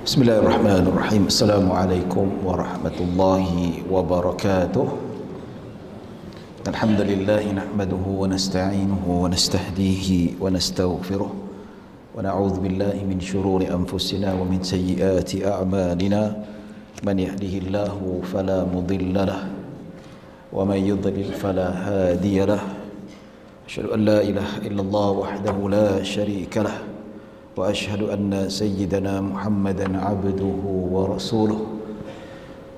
Bismillahirrahmanirrahim. Assalamualaikum warahmatullahi wabarakatuh. Alhamdulillahi nahmaduhu wa nasta'inuhu wa nastahdihi wa nastaghfiruh wa na'udzu billahi min shururi anfusina wa min sayyiati a'malina. Man yahdihillahu fala mudilla lahu wa man yudlil fala hadiya lahu. Asyhadu an la ilaha illallah wahdahu la syarika lahu wa ashhadu anna sayyidana Muhammadan abduhu wa rasuluh.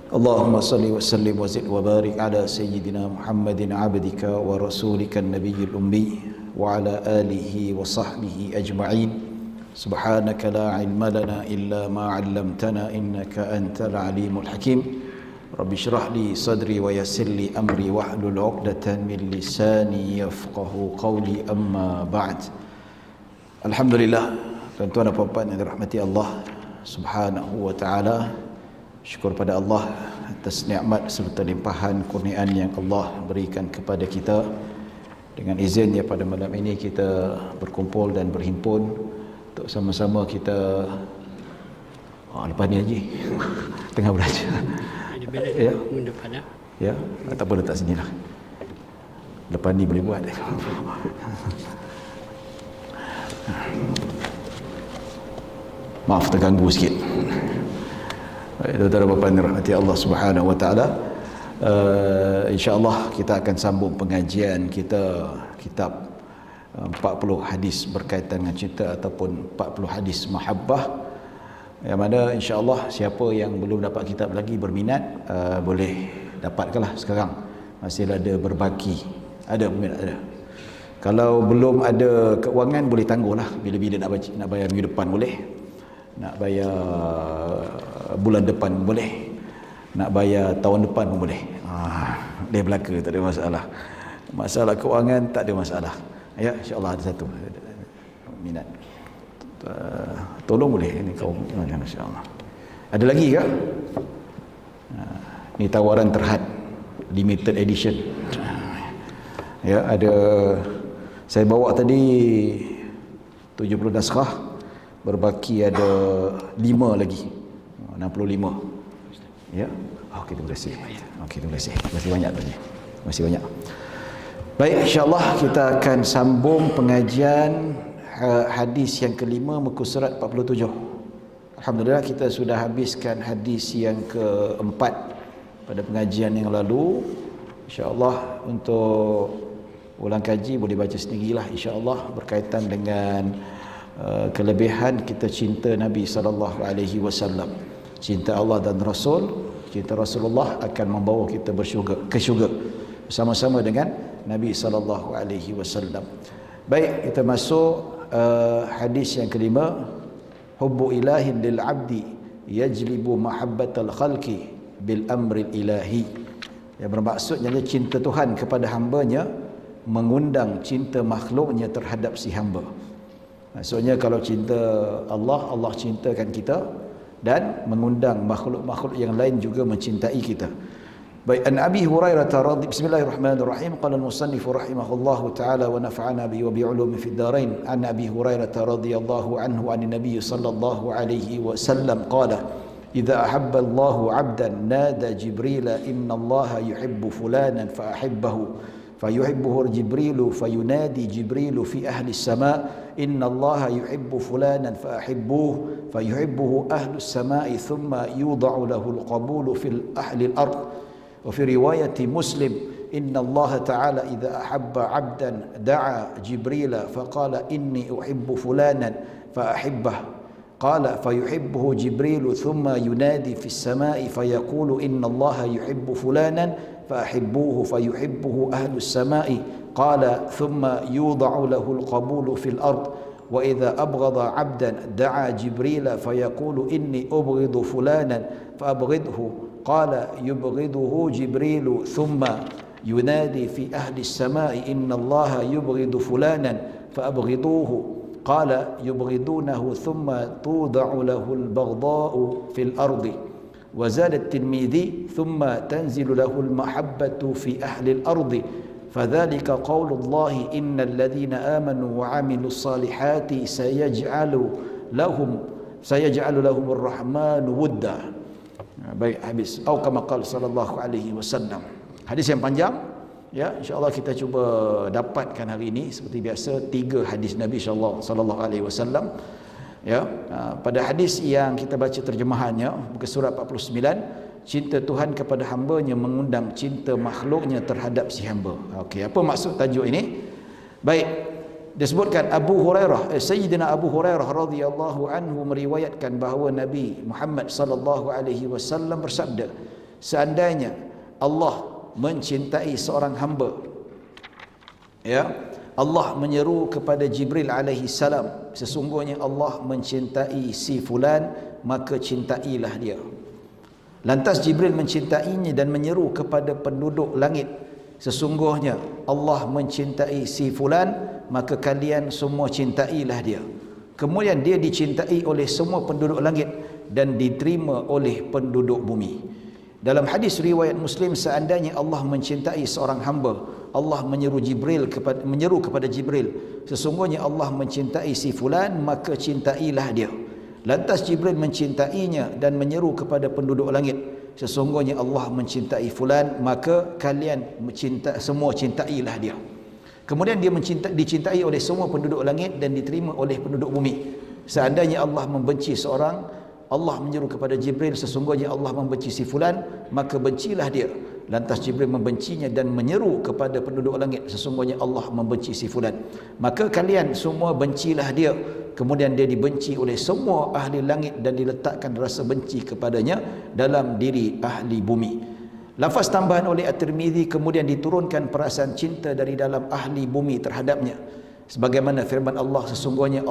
Allahumma salli wa sallim wa zid wa barik ala sayyidina Muhammadin abdika wa rasulika an-nabiyyil ummi wa ala alihi wa sahbihi ajma'in. Subhanaka la ilma lana illa ma 'allamtana innaka antal alimul hakim. Rabbi shrah li sadri wa yassir li amri wahlul 'uqdatan min lisani yafqahu qawli, amma ba'd. Alhamdulillah, tuan-tuan dan puan-puan yang dirahmati Allah Subhanahu wa taala, syukur pada Allah atas nikmat serta limpahan kurniaan yang Allah berikan kepada kita. Dengan izinnya pada malam ini kita berkumpul dan berhimpun untuk sama-sama kita lepas ni Haji tengah belajar. Ya. Ya, tak apa, letak sinilah. Lepas ni boleh buat. Maaf terganggu sikit. Tuan-tuan dan puan-puan dirahmati Allah Subhanahu wa taala. Insya-Allah kita akan sambung pengajian kita kitab 40 hadis berkaitan dengan cinta ataupun 40 hadis mahabbah, yang mana insya-Allah siapa yang belum dapat kitab lagi berminat boleh dapatkanlah sekarang. Masih ada berbaki. Ada peminat ada. Kalau belum ada keuangan boleh tangguhlah, bila-bila nak bayar minggu depan boleh. Nak bayar bulan depan boleh, nak bayar tahun depan pun boleh. Dia belaka, tak ada masalah. Masalah keuangan tak ada masalah. Ya, insya-Allah ada satu minat. Tolong boleh ini kaum, insya-Allah. Ada lagi ke? Ini tawaran terhad, limited edition. Ya, ada, saya bawa tadi 70 naskah, berbaki ada 5 lagi, 65. Ya. Okey, terima kasih. Okey, terima kasih. Terima kasih banyak tadi. Terima kasih banyak. Baik, insya-Allah kita akan sambung pengajian hadis yang kelima, muka surat 47. Alhamdulillah kita sudah habiskan hadis yang keempat pada pengajian yang lalu. Insya-Allah untuk ulang kaji boleh baca sendirilah, insya-Allah, berkaitan dengan kelebihan kita cinta Nabi sallallahu alaihi wasallam. Cinta Allah dan Rasul, cinta Rasulullah akan membawa kita ke syurga bersama-sama dengan Nabi sallallahu alaihi wasallam. Baik, kita masuk hadis yang kelima. Hubbu ilahin lil abdi yajlibu mahabbatal khalqi bil amril ilahi. Yang bermaksud ialah cinta Tuhan kepada hambanya mengundang cinta makhluknya terhadap si hamba. Maksudnya kalau cinta Allah, Allah cintakan kita dan mengundang makhluk-makhluk yang lain juga mencintai kita. Baik, an Abi Hurairah radhiyallahu, bismillahirrahmanirrahim, qala al-musannif rahimahullahu taala wa nafa'ana bi wa bi ulumi fid darain. An Abi Hurairah radhiyallahu anhu an Nabi sallallahu alaihi wasallam qala idza ahabba Allahu 'abdan nada Jibril inna Allah yuhibbu fulanan fa ahibbahu فيحبه جبريل فينادي جبريل في أهل السماء إن الله يحب فلانا فأحبوه فيحبه أهل السماء ثم يوضع له القبول في أهل الأرض. وفي رواية مسلم إن الله تعالى إذا أحب عبدا دعا جبريل فقال إني أحب فلانا فأحبه قال فيحبه جبريل ثم ينادي في السماء فيقول إن الله يحب فلانا فأحبوه فيحبه أهل السماء قال ثم يوضع له القبول في الأرض. وإذا أبغض عبدا دعا جبريل فيقول إني أبغض فلانا فأبغضه قال يبغضه جبريل ثم ينادي في أهل السماء إن الله يبغض فلانا فأبغضوه قال يبغضونه ثم توضع له البغضاء في الأرض. وزاد الترمذي ثم تنزل له المحبة في أهل الأرض فذلك قول الله إن الذين آمنوا وعملوا الصالحات سيجعل لهم sayaj'alu lahumur rahmanu wudda. Baik, habis. Atau kama qala sallallahu alaihi wasallam. Hadis yang panjang, ya, insya-Allah kita cuba dapatkan hari ini seperti biasa 3 hadis Nabi sallallahu alaihi wasallam. Ya, pada hadis yang kita baca terjemahannya muka surat 49, cinta Tuhan kepada hamba-Nya mengundang cinta makhluknya terhadap si hamba. Okey, apa maksud tajuk ini? Baik, disebutkan Sayyidina Abu Hurairah radhiyallahu anhu meriwayatkan bahawa Nabi Muhammad sallallahu alaihi wasallam bersabda, seandainya Allah mencintai seorang hamba, ya, Allah menyeru kepada Jibril alaihi salam, sesungguhnya Allah mencintai si fulan, maka cintailah dia. Lantas Jibril mencintainya dan menyeru kepada penduduk langit, sesungguhnya Allah mencintai si fulan, maka kalian semua cintailah dia. Kemudian dia dicintai oleh semua penduduk langit dan diterima oleh penduduk bumi. Dalam hadis riwayat Muslim, seandainya Allah mencintai seorang hamba, Allah menyeru kepada Jibril, sesungguhnya Allah mencintai si fulan, maka cintailah dia. Lantas Jibril mencintainya dan menyeru kepada penduduk langit, sesungguhnya Allah mencintai fulan, maka kalian semua cintailah dia. Kemudian dia dicintai oleh semua penduduk langit dan diterima oleh penduduk bumi. Seandainya Allah membenci seorang, Allah menyeru kepada Jibril, sesungguhnya Allah membenci si fulan, maka bencilah dia. Lantas Jibril membencinya dan menyeru kepada penduduk langit, sesungguhnya Allah membenci si fulan, maka kalian semua bencilah dia. Kemudian dia dibenci oleh semua ahli langit dan diletakkan rasa benci kepadanya dalam diri ahli bumi. Lafaz tambahan oleh At-Tirmizi, kemudian diturunkan perasaan cinta dari dalam ahli bumi terhadapnya, sebagaimana firman Allah, sesungguhnya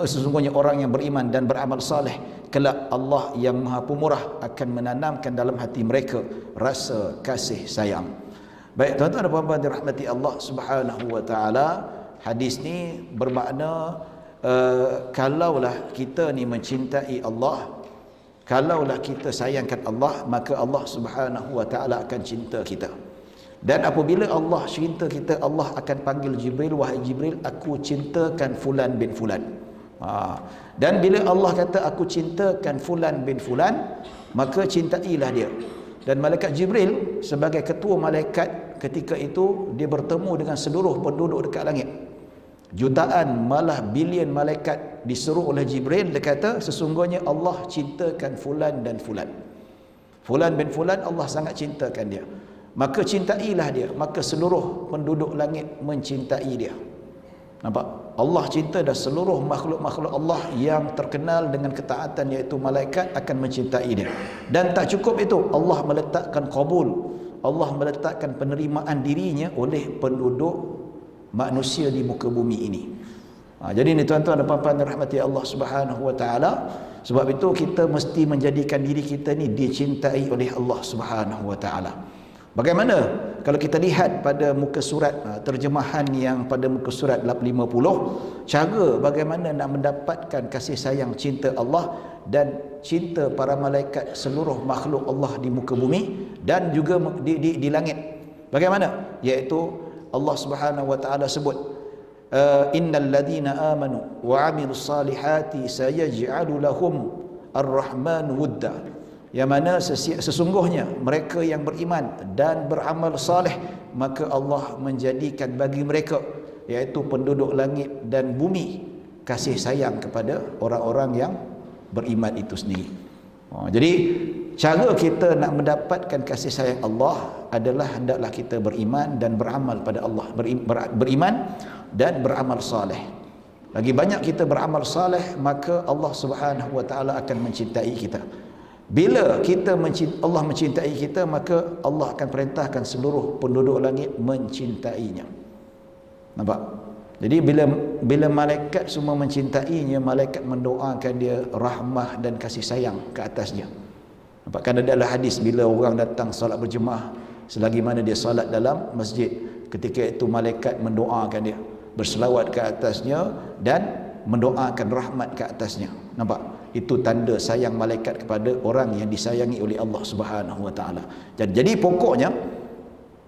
sesungguhnya orang yang beriman dan beramal saleh, kelak Allah yang Maha Pemurah akan menanamkan dalam hati mereka rasa kasih sayang. Baik, tuan-tuan dan puan-puan dirahmati Allah Subhanahu wa taala, hadis ni bermakna kalaulah kita ni mencintai Allah, kalaulah kita sayangkan Allah, maka Allah Subhanahu wa taala akan cinta kita. Dan apabila Allah cinta kita, Allah akan panggil Jibril, wahai Jibril, aku cintakan fulan bin fulan. Dan bila Allah kata aku cintakan fulan bin fulan, maka cintailah dia. Dan malaikat Jibril sebagai ketua malaikat ketika itu, dia bertemu dengan seluruh penduduk dekat langit. Jutaan, malah bilion malaikat disuruh oleh Jibril. Dia kata sesungguhnya Allah cintakan fulan dan fulan. Fulan bin fulan, Allah sangat cintakan dia, maka cintailah dia. Maka seluruh penduduk langit mencintai dia. Nampak? Allah cinta dan seluruh makhluk-makhluk Allah yang terkenal dengan ketaatan, iaitu malaikat, akan mencintai dia. Dan tak cukup itu, Allah meletakkan qabul, Allah meletakkan penerimaan dirinya oleh penduduk manusia di muka bumi ini. Jadi ini tuan-tuan dan puan-puan rahmati Allah Subhanahu wa taala. Sebab itu kita mesti menjadikan diri kita ni dicintai oleh Allah Subhanahu wa taala. Bagaimana kalau kita lihat pada muka surat terjemahan yang pada muka surat 50, cara bagaimana nak mendapatkan kasih sayang cinta Allah dan cinta para malaikat seluruh makhluk Allah di muka bumi dan juga di langit. Bagaimana? Iaitu Allah Subhanahu wa taala sebut, innal ladzina amanu wa 'amilus salihati sayaj'alu lahum ar-rahmanu wudda. Yang mana sesungguhnya mereka yang beriman dan beramal saleh, maka Allah menjadikan bagi mereka, iaitu penduduk langit dan bumi, kasih sayang kepada orang-orang yang beriman itu sendiri. Jadi cara kita nak mendapatkan kasih sayang Allah adalah hendaklah kita beriman dan beramal pada Allah, beriman dan beramal saleh. Lagi banyak kita beramal saleh, maka Allah Subhanahu wa taala akan mencintai kita. Bila Allah mencintai kita, maka Allah akan perintahkan seluruh penduduk langit mencintainya. Nampak? Jadi bila malaikat semua mencintainya, malaikat mendoakan dia rahmah dan kasih sayang ke atasnya. Nampak? Kan adalah hadis, bila orang datang salat berjemaah, selagi mana dia salat dalam masjid, ketika itu malaikat mendoakan dia, berselawat ke atasnya dan mendoakan rahmat ke atasnya. Nampak? Itu tanda sayang malaikat kepada orang yang disayangi oleh Allah Subhanahu wa taala. Jadi pokoknya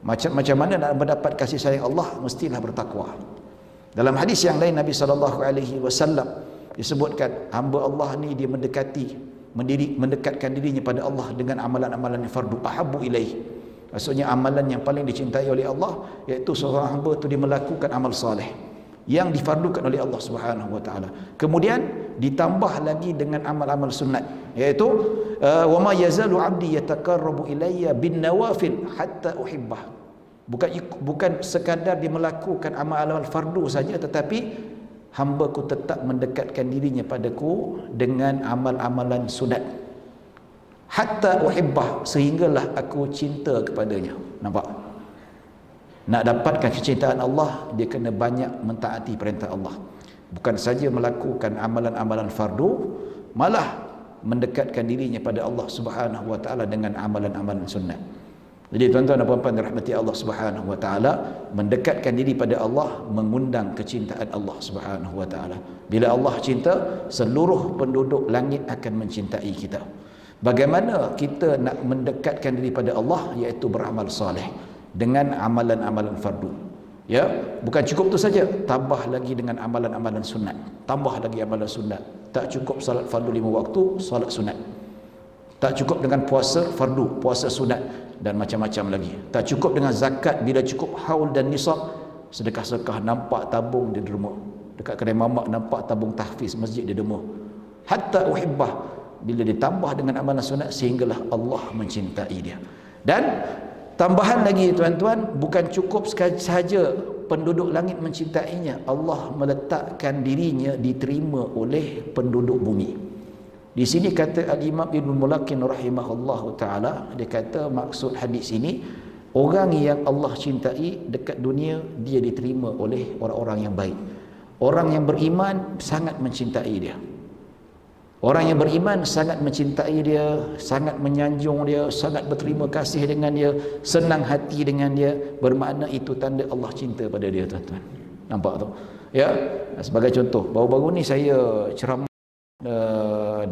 macam mana nak mendapat kasih sayang Allah, mestilah bertakwa. Dalam hadis yang lain Nabi sallallahu alaihi wasallam disebutkan hamba Allah ni dia mendekatkan dirinya pada Allah dengan amalan-amalan yang fardu, ahabbu ilaih. Maksudnya amalan yang paling dicintai oleh Allah iaitu seorang hamba tu dia melakukan amal soleh yang difardukan oleh Allah Subhanahu wa taala. Kemudian ditambah lagi dengan amal-amal sunat, iaitu wa ma yazalu 'abdi yataqarrabu ilayya bin nawafil hatta uhibbah. Bukan sekadar dia melakukan amal-amal fardu saja, tetapi hamba-Ku tetap mendekatkan dirinya padaku dengan amal-amalan sunat. Hatta uhibbah, sehinggalah aku cinta kepadanya. Nampak? Nak dapatkan kecintaan Allah, dia kena banyak mentaati perintah Allah. Bukan saja melakukan amalan-amalan fardu, malah mendekatkan dirinya pada Allah Subhanahu wa taala dengan amalan-amalan sunnah. Jadi tuan-tuan dan puan-puan dirahmati Allah Subhanahu wa taala, mendekatkan diri pada Allah mengundang kecintaan Allah Subhanahu wa taala. Bila Allah cinta, seluruh penduduk langit akan mencintai kita. Bagaimana kita nak mendekatkan diri pada Allah, iaitu beramal soleh dengan amalan-amalan fardu. Ya, bukan cukup tu saja, tambah lagi dengan amalan-amalan sunat. Tambah lagi amalan sunat. Tak cukup salat fardu 5 waktu, salat sunat. Tak cukup dengan puasa fardu, puasa sunat, dan macam-macam lagi. Tak cukup dengan zakat, bila cukup haul dan nisab, sedekah-sedekah, nampak tabung dia derma. Dekat kedai mamak nampak tabung tahfiz masjid dia derma. Hatta uhibbah, bila ditambah dengan amalan sunat, sehinggalah Allah mencintai dia. Dan tambahan lagi tuan-tuan, bukan cukup sahaja penduduk langit mencintainya, Allah meletakkan dirinya diterima oleh penduduk bumi. Di sini kata Al-Imam Ibn Mulakin rahimahullahu ta'ala, dia kata maksud hadis ini, orang yang Allah cintai dekat dunia, dia diterima oleh orang-orang yang baik. Orang yang beriman sangat mencintai dia. Orang yang beriman sangat mencintai dia, sangat menyanjung dia, sangat berterima kasih dengan dia, senang hati dengan dia. Bermakna itu tanda Allah cinta pada dia, tuan-tuan. Nampak tu? Ya, sebagai contoh, baru-baru ni saya ceramah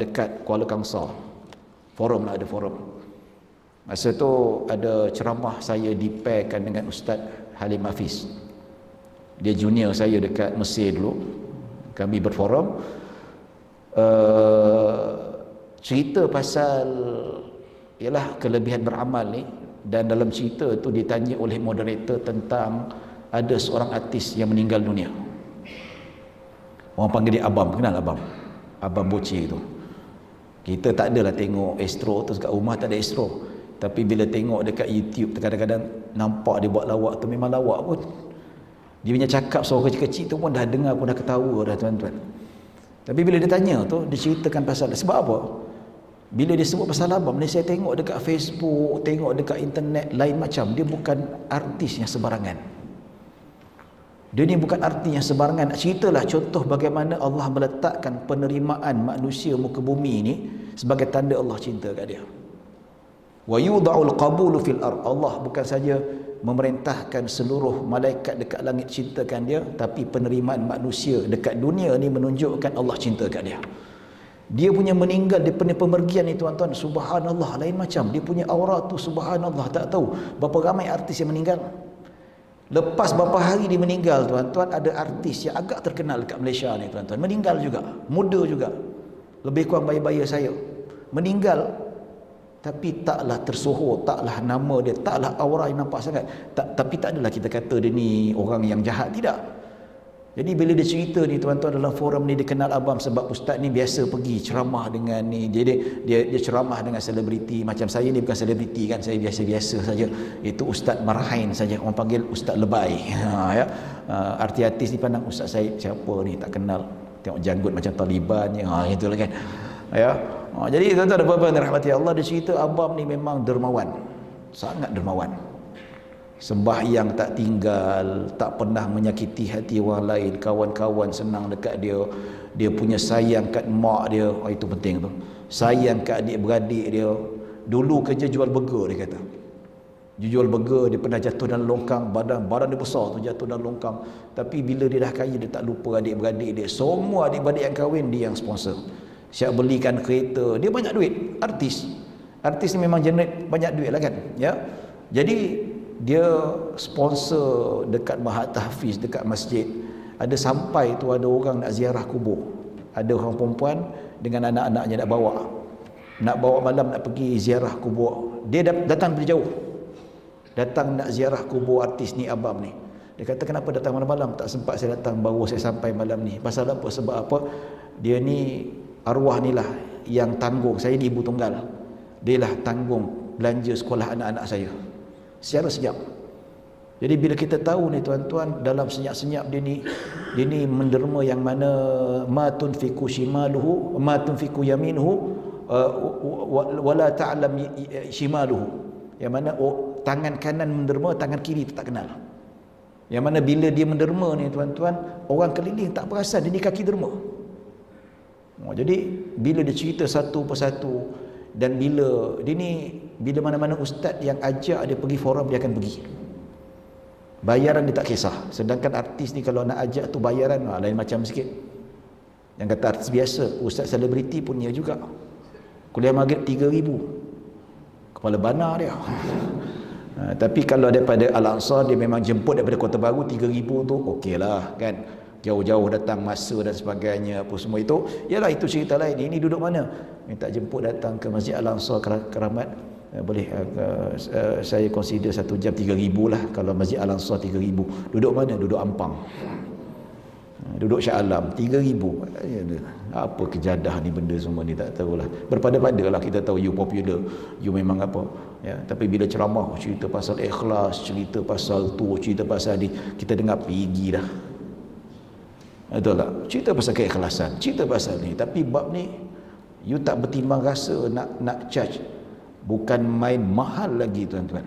dekat Kuala Kangsar. Forum lah, ada forum. Masa tu ada ceramah saya dipairkan dengan Ustaz Halim Hafiz. Dia junior saya dekat Mesir dulu. Kami berforum. Cerita pasal ialah kelebihan beramal ni, dan dalam cerita tu ditanya oleh moderator tentang ada seorang artis yang meninggal dunia. Orang panggil dia Abang, kenal Abang? Abang Bocil tu. Kita tak adalah tengok Astro tu, kat rumah tak ada Astro. Tapi bila tengok dekat YouTube, kadang-kadang nampak dia buat lawak tu, memang lawak pun. Dia punya cakap suara kecil-kecil tu pun dah dengar, pun dah ketawa dah, tuan-tuan. Tapi bila dia tanya tu, dia ceritakan pasal, sebab apa? Bila dia sebut pasal Abang ni, saya tengok dekat Facebook, tengok dekat internet, lain macam. Dia bukan artis yang sebarangan. Dia ni bukan artis yang sebarangan. Nak ceritalah contoh bagaimana Allah meletakkan penerimaan manusia muka bumi ni sebagai tanda Allah cinta kat dia. Wa yudha'ul qabulu fil ard. Allah bukan saja memerintahkan seluruh malaikat dekat langit cintakan dia, tapi penerimaan manusia dekat dunia ni menunjukkan Allah cinta kat dia. Dia punya meninggal, dia punya pemergian ni tuan-tuan, subhanallah, lain macam. Dia punya aura tu subhanallah, tak tahu berapa ramai artis yang meninggal. Lepas berapa hari dia meninggal, tuan-tuan, ada artis yang agak terkenal dekat Malaysia ni, tuan-tuan, meninggal juga, muda juga, lebih kurang baya-baya saya, meninggal. Tapi taklah tersohor, taklah nama dia, taklah aura yang nampak sangat. Tapi tak adalah kita kata dia ni orang yang jahat, tidak. Jadi bila dia cerita ni, tuan-tuan, dalam forum ni, dia kenal Abang sebab ustaz ni biasa pergi ceramah dengan ni. Dia ceramah dengan selebriti. Macam saya ni bukan selebriti kan, saya biasa-biasa saja. Itu Ustaz Marhain saja, orang panggil Ustaz Lebay. Ya. Artis ni pandang ustaz saya siapa ni, tak kenal. Tengok janggut macam Taliban je. Itulah kan. Ya. Jadi tuan-tuan dan puan-puan dirahmati Allah, dia cerita Abang ni memang dermawan. Sangat dermawan. Sembahyang tak tinggal, tak pernah menyakiti hati orang lain, kawan-kawan senang dekat dia, dia punya sayang kat mak dia, itu penting tu, sayang kat adik-beradik dia. Dulu kerja jual burger, dia kata dia jual burger, dia pernah jatuh dalam longkang, badan dia besar tu, jatuh dalam longkang. Tapi bila dia dah kaya, dia tak lupa adik-beradik dia. Semua adik-beradik yang kahwin, dia yang sponsor. Siap belikan kereta, dia banyak duit. Artis ni memang generate banyak duit lah kan, ya. Jadi dia sponsor dekat Mahat Tahfiz, dekat masjid. Ada sampai tu ada orang nak ziarah kubur. ada orang perempuan dengan anak-anaknya nak bawa malam, nak pergi ziarah kubur. Dia datang dari jauh, datang nak ziarah kubur artis ni Abam ni. Dia kata, kenapa datang malam-malam? Tak sempat saya datang, baru saya sampai malam ni. Pasal apa? Sebab apa? Dia ni, arwah ni lah yang tanggung. Saya ni ibu tunggal, dia lah tanggung belanja sekolah anak-anak saya secara senyap. Jadi bila kita tahu ni tuan-tuan, dalam senyap-senyap dia ni menderma yang mana ma tunfiku shimaluhu ma tunfiku yaminuhu wala ta'lam shimaluhu, yang mana tangan kanan menderma, tangan kiri tak kenal. Yang mana bila dia menderma ni tuan-tuan, orang keliling tak perasan dia ni kaki derma. Jadi bila dia cerita satu persatu, dan bila mana-mana ustaz yang ajak dia pergi forum, dia akan pergi. Bayaran dia tak kisah. Sedangkan artis ni kalau nak ajak tu bayaran lain macam sikit. Yang kata artis biasa, ustaz selebriti punya juga. Kuliah maghrib 3,000. Kepala bana dia. Tapi kalau daripada Al-Ansar, dia memang jemput daripada Kota Baru 3,000 tu okey lah kan. Jauh-jauh datang, masa dan sebagainya, apa semua itu, yalah itu cerita lain. Ini duduk mana? Minta jemput datang ke Masjid Al-Ansar Keramat, boleh saya consider 1 jam 3,000 lah. Kalau Masjid Al-Ansar 3,000. Duduk mana? Duduk Ampang, duduk Shah Alam 3,000. Apa kejadah ni benda semua ni, tak tahulah. Berpada-pada lah kita tahu you popular, you memang apa ya. Tapi bila ceramah cerita pasal ikhlas, cerita pasal tu, cerita pasal ni, kita dengar pergi dah. Betul tak? Cerita pasal keikhlasan, cerita pasal ni, tapi bab ni you tak bertimbang rasa nak charge. Bukan main mahal lagi tuan-tuan.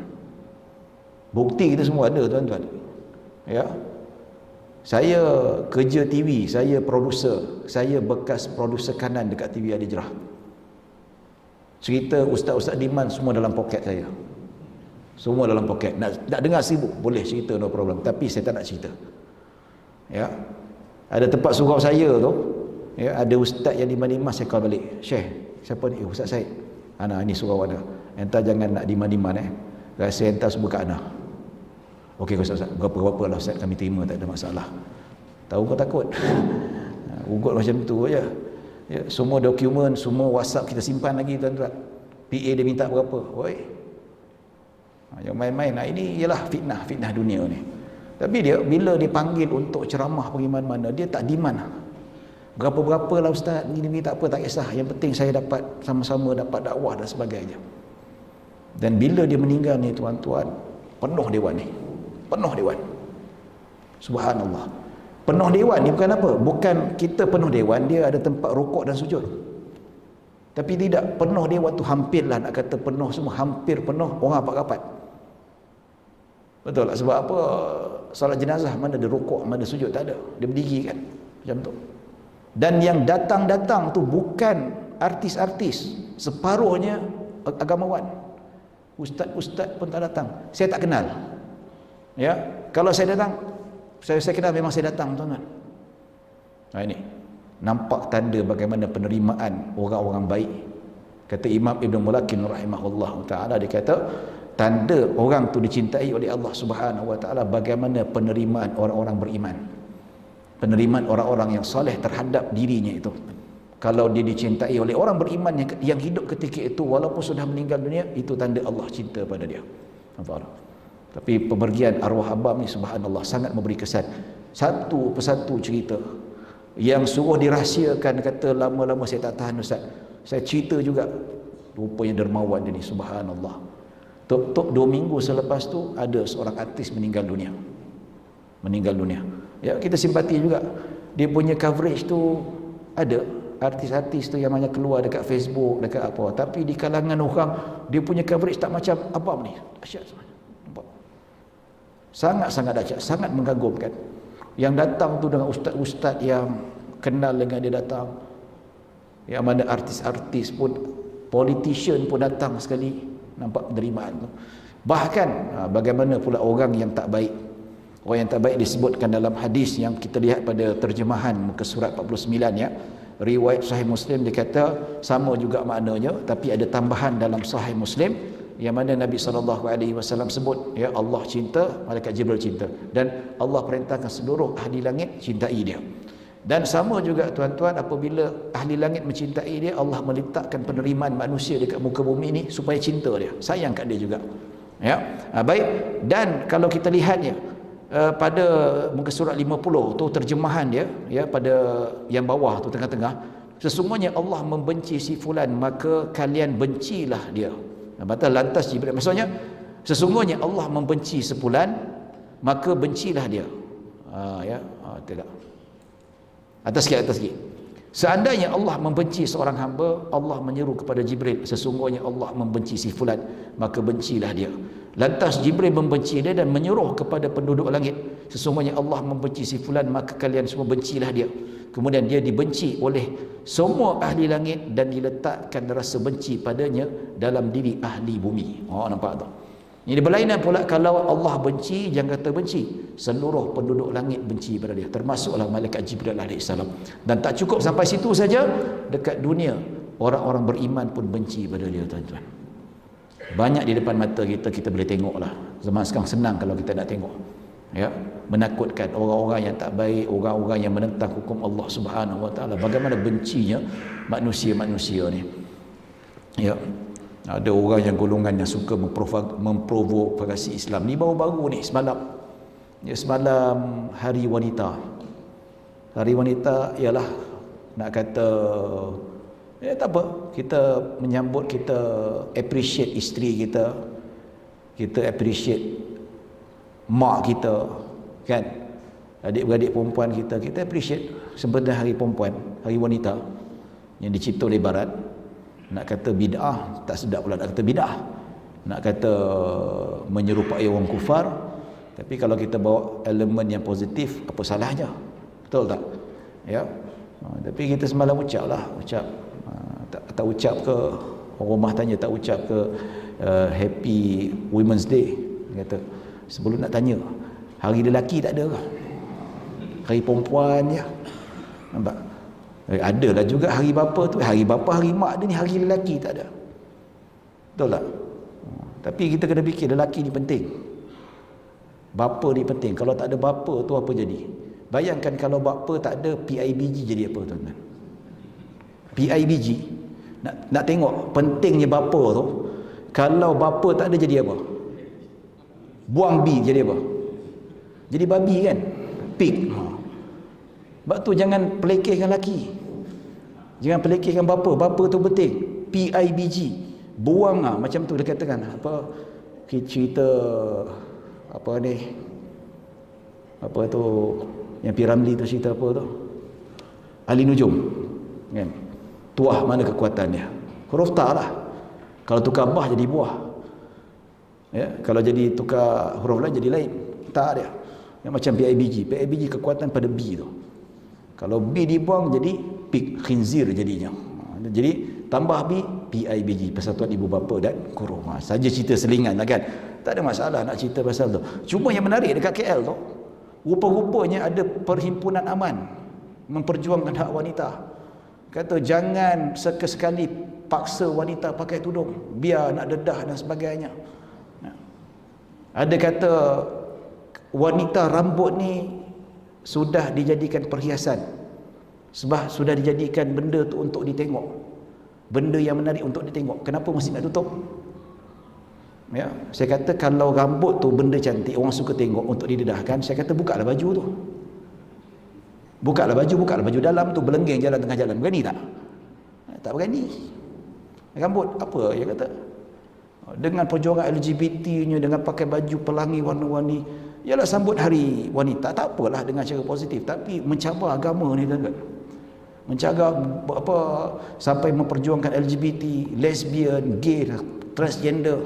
Bukti kita semua ada tuan-tuan. Ya. Saya kerja TV, saya producer, saya bekas producer kanan dekat TV Al Hijrah. Cerita ustaz-ustaz Diman semua dalam poket saya. Semua dalam poket. Nak dengar sibuk, boleh cerita, no problem. Tapi saya tak nak cerita. Ya. Ada tempat surau saya tu, ya, ada ustaz yang Diman-Diman, saya call balik. Syekh, siapa ni? Ustaz Said. Ana, ini surau ana. Entah jangan nak Diman-Diman Rasa entah semua kat ana. Okey Ustaz, berapa-berapa lah Ustaz, kami terima, tak ada masalah. Tahu kau takut? Ugut macam tu aja. Ya, semua dokumen, semua WhatsApp kita simpan lagi tuan-tuan. PA dia minta berapa? Oi. Yang main-main. Ini ialah fitnah dunia ni. Tapi dia bila dipanggil untuk ceramah pergi mana-mana, dia tak demand. Berapa-berapa lah Ustaz, ini tak apa, tak kisah. Yang penting saya dapat sama-sama dapat dakwah dan sebagainya. Dan bila dia meninggal ni tuan-tuan, penuh dewan ni. Penuh dewan. Subhanallah. Penuh dewan ni bukan apa? Bukan kita penuh dewan, dia ada tempat rukuk dan sujud. Tapi tidak, penuh dewan tu hampirlah, nak kata penuh semua, hampir penuh, orang rapat-rapat. Betul tak? Sebab apa? Salat jenazah mana ada rukuk, mana sujud, tak ada. Dia berdiri kan? Macam tu. Dan yang datang-datang tu bukan artis-artis, separuhnya agamawan. Ustaz-ustaz pun tak datang. Saya tak kenal. Ya, kalau saya datang, saya kenal, memang saya datang tuan-tuan. Ini nampak tanda bagaimana penerimaan orang-orang baik. Kata Imam Ibn Mulakin rahimahullah taala, dia kata tanda orang tu dicintai oleh Allah Subhanahu wa taala bagaimana penerimaan orang-orang beriman. Penerimaan orang-orang yang soleh terhadap dirinya itu. Kalau dia dicintai oleh orang beriman yang hidup ketika itu walaupun sudah meninggal dunia, itu tanda Allah cinta pada dia. Nampak? Tapi pemergian arwah Abam ni subhanallah sangat memberi kesan. Satu persatu cerita yang suruh dirahsiakan, kata lama-lama saya tak tahan Ustaz. Saya cerita juga, rupanya dermawan dia ni subhanallah. Tok 2 minggu selepas tu ada seorang artis meninggal dunia. Meninggal dunia. Ya, kita simpati juga. Dia punya coverage tu ada artis-artis tu yang banyak keluar dekat Facebook, dekat apa. Tapi di kalangan orang, dia punya coverage tak macam Abam ni. Dahsyat sebenarnya. Sangat-sangat dahsyat, sangat mengagumkan. Yang datang tu dengan ustaz-ustaz yang kenal dengan dia datang. Yang mana artis-artis pun, politician pun datang sekali. Nampak penerimaan tu. Bahkan bagaimana pula orang yang tak baik. Orang yang tak baik disebutkan dalam hadis yang kita lihat pada terjemahan muka surat 49 ya. Riwayat Sahih Muslim dia kata sama juga maknanya, tapi ada tambahan dalam Sahih Muslim yang mana Nabi SAW sebut ya, Allah cinta, malaikat Jibril cinta, dan Allah perintahkan seluruh ahli langit cintai dia. Dan sama juga tuan-tuan, apabila ahli langit mencintai dia, Allah meletakkan penerimaan manusia dekat muka bumi ini supaya cinta dia, sayang kat dia juga. Ya, baik. Dan kalau kita lihat ya, pada muka surat 50 tu terjemahan dia, ya, pada yang bawah tu tengah-tengah, sesungguhnya Allah membenci si fulan, maka kalian bencilah dia. Batal lantas Jibril, maksudnya sesungguhnya Allah membenci sefulan, maka bencilah dia. Tidak. Atas sikit. Seandainya Allah membenci seorang hamba, Allah menyeru kepada Jibril, sesungguhnya Allah membenci si fulan, maka bencilah dia. Lantas Jibril membenci dia dan menyuruh kepada penduduk langit, sesungguhnya Allah membenci si fulan, maka kalian semua bencilah dia. Kemudian dia dibenci oleh semua ahli langit dan diletakkan rasa benci padanya dalam diri ahli bumi. Nampak tak? Ini berlainan pula kalau Allah benci, jangan kata benci, seluruh penduduk langit benci pada dia, termasuklah malaikat Jibril alaihissalam. Dan tak cukup sampai situ saja, dekat dunia orang-orang beriman pun benci pada dia, tuan-tuan. Banyak di depan mata kita, kita boleh tengoklah. Zaman sekarang senang kalau kita nak tengok, ya, menakutkan orang-orang yang tak baik, orang-orang yang menentang hukum Allah Subhanahu wa taala. Bagaimana bencinya manusia-manusia ni. Ya. Ada orang yang golongan yang suka memprovokasi Islam. Ni baru-baru ni semalam. Ya, semalam Hari Wanita. Hari Wanita ialah nak kata, ya tak apa, kita menyambut, kita appreciate isteri kita, kita appreciate mak kita, kan, adik-beradik perempuan kita, kita appreciate sempena Hari Perempuan, Hari Wanita yang dicipta oleh Barat. Nak kata bid'ah, tak sedap pula nak kata bid'ah, nak kata menyerupai orang kufar. Tapi kalau kita bawa elemen yang positif, apa salahnya? Betul tak? Ya. Tapi kita semalam ucap, tak ucap ke, orang rumah tanya tak ucap ke Happy Women's Day. Kata sebelum nak tanya, hari lelaki tak ada ke? Hari perempuan je. Nampak? Adalah juga hari bapa tu, hari bapa, hari mak dia, ni hari lelaki tak ada. Betul tak? Tapi kita kena fikir lelaki ni penting, bapa ni penting. Kalau tak ada bapa tu apa jadi? Bayangkan kalau bapa tak ada, PIBG jadi apa, tuan-tuan? PIBG, nak tengok pentingnya bapa tu. Kalau bapa tak ada jadi apa? Buang B jadi apa? Jadi babi, kan? Pig. Sebab tu jangan pelekehkan lelaki, jangan pelekehkan bapa. Bapa tu penting. PIBG, buang macam tu dia katakan. Apa cerita apa ni, apa tu yang Piramli tu cerita apa tu, ahli nujum, kan? Tuah mana kekuatan dia? Huruf ta lah. Kalau tukar bah jadi buah, ya, kalau jadi tukar huruf lain jadi lain, tak dia. Yang macam PIBG kekuatan pada B tu. Kalau B dibuang jadi pig, khinzir jadinya. Jadi tambah B, PIBG, Persatuan Ibu Bapa dan Guru. Saja cerita selingan lah, kan. Tak ada masalah nak cerita pasal tu. Cuma yang menarik dekat KL tu, rupa-rupanya ada perhimpunan aman memperjuangkan hak wanita. Kata jangan sekali paksa wanita pakai tudung, biar nak dedah dan sebagainya. Ada kata wanita rambut ni sudah dijadikan perhiasan, sebab sudah dijadikan benda tu untuk ditengok, benda yang menarik untuk ditengok. Kenapa mesti nak tutup? Ya, saya kata kalau rambut tu benda cantik, orang suka tengok untuk didedahkan, saya kata bukalah baju tu. Bukalah baju dalam tu, belenggeng jalan tengah jalan. Berani tak? Tak berani. Rambut apa dia kata? Dengan perjuangan LGBT-nya, dengan pakai baju pelangi warna-warni, ialah sambut hari wanita, tak apalah dengan cara positif. Tapi mencabar agama ni, tuan-tuan, mencabar apa, sampai memperjuangkan LGBT, lesbian, gay, transgender,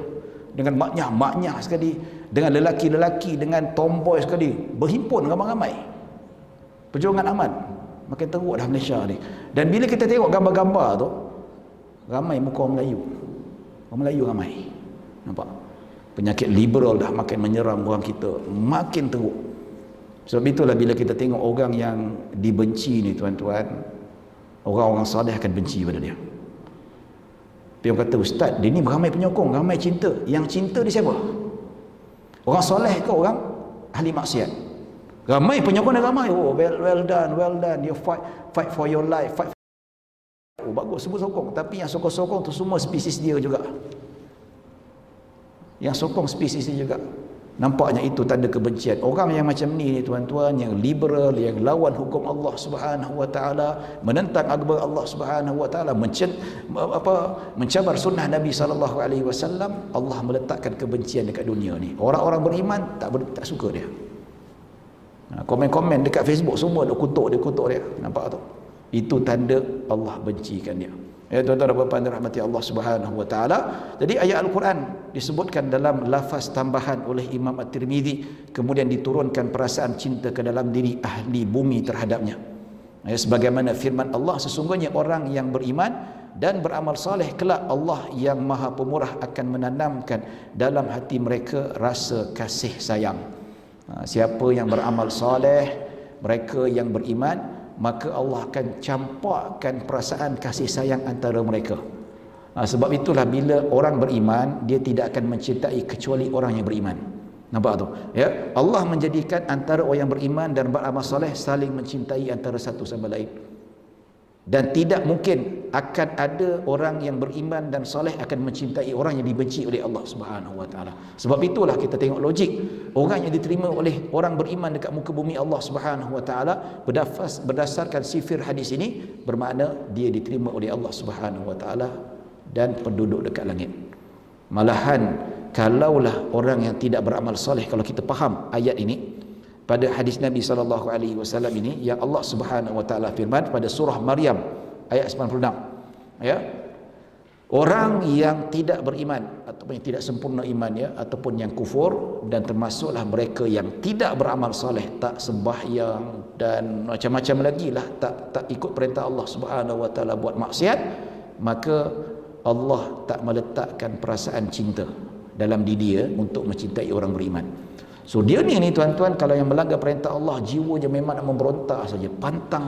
dengan maknyah sekali, dengan lelaki-lelaki, dengan tomboy sekali, berhimpun ramai-ramai. Perjuangan aman. Makin teruk dah Malaysia ni. Dan bila kita tengok gambar-gambar tu, ramai muka orang Melayu. Orang Melayu ramai. Nampak? Penyakit liberal dah makin menyerang orang kita, makin teruk. Sebab itulah bila kita tengok orang yang dibenci ni, tuan-tuan, orang-orang saleh akan benci pada dia. Dia kata, ustaz, dia ni ramai penyokong, ramai cinta. Yang cinta dia siapa? Orang soleh ke orang ahli maksiat? Ramai penyokong dia ramai. Oh, well done. You fight for your life, fight. Oh, bagus, semua sokong. Tapi yang sokong-sokong tu semua spesies dia juga. Yang sokong spesies dia juga. Nampaknya itu tanda kebencian. Orang yang macam ni tuan-tuan, yang liberal, yang lawan hukum Allah Subhanahu wa taala, menentang agama Allah Subhanahu wa taala, mencabar sunnah Nabi sallallahu alaihi wasallam, Allah meletakkan kebencian dekat dunia ni. Orang-orang beriman tak suka dia. Komen-komen dekat Facebook semua dia kutuk dia. Nampak tu? Itu tanda Allah bencikan dia. Ya tuan-tuan dan puan-puan dirahmati Allah Subhanahu wa taala. Jadi ayat Al-Quran disebutkan dalam lafaz tambahan oleh Imam At-Tirmizi, kemudian diturunkan perasaan cinta ke dalam diri ahli bumi terhadapnya. Ya, sebagaimana firman Allah, sesungguhnya orang yang beriman dan beramal saleh kelak Allah yang Maha Pemurah akan menanamkan dalam hati mereka rasa kasih sayang. Siapa yang beramal saleh, mereka yang beriman, maka Allah akan campakkan perasaan kasih sayang antara mereka. Sebab itulah bila orang beriman, dia tidak akan mencintai kecuali orang yang beriman. Nampak tu? Ya, Allah menjadikan antara orang yang beriman dan beramal soleh saling mencintai antara satu sama lain. Dan tidak mungkin akan ada orang yang beriman dan soleh akan mencintai orang yang dibenci oleh Allah Subhanahu wa taala. Sebab itulah kita tengok logik, orang yang diterima oleh orang beriman dekat muka bumi Allah Subhanahu wa taala berdasarkan sifir hadis ini, bermakna dia diterima oleh Allah Subhanahu wa taala dan penduduk dekat langit. Malahan kalaulah orang yang tidak beramal soleh, kalau kita faham ayat ini pada hadis Nabi sallallahu alaihi wasallam ini, yang Allah Subhanahu wa taala firman pada surah Maryam ayat 96, ya, orang yang tidak beriman ataupun yang tidak sempurna imannya ataupun yang kufur, dan termasuklah mereka yang tidak beramal soleh, tak sembahyang dan macam-macam lagi lah, tak ikut perintah Allah Subhanahu wa taala, buat maksiat, maka Allah tak meletakkan perasaan cinta dalam diri dia untuk mencintai orang beriman. So dia ni tuan-tuan, kalau yang melanggar perintah Allah, jiwanya memang nak memberontak saja. Pantang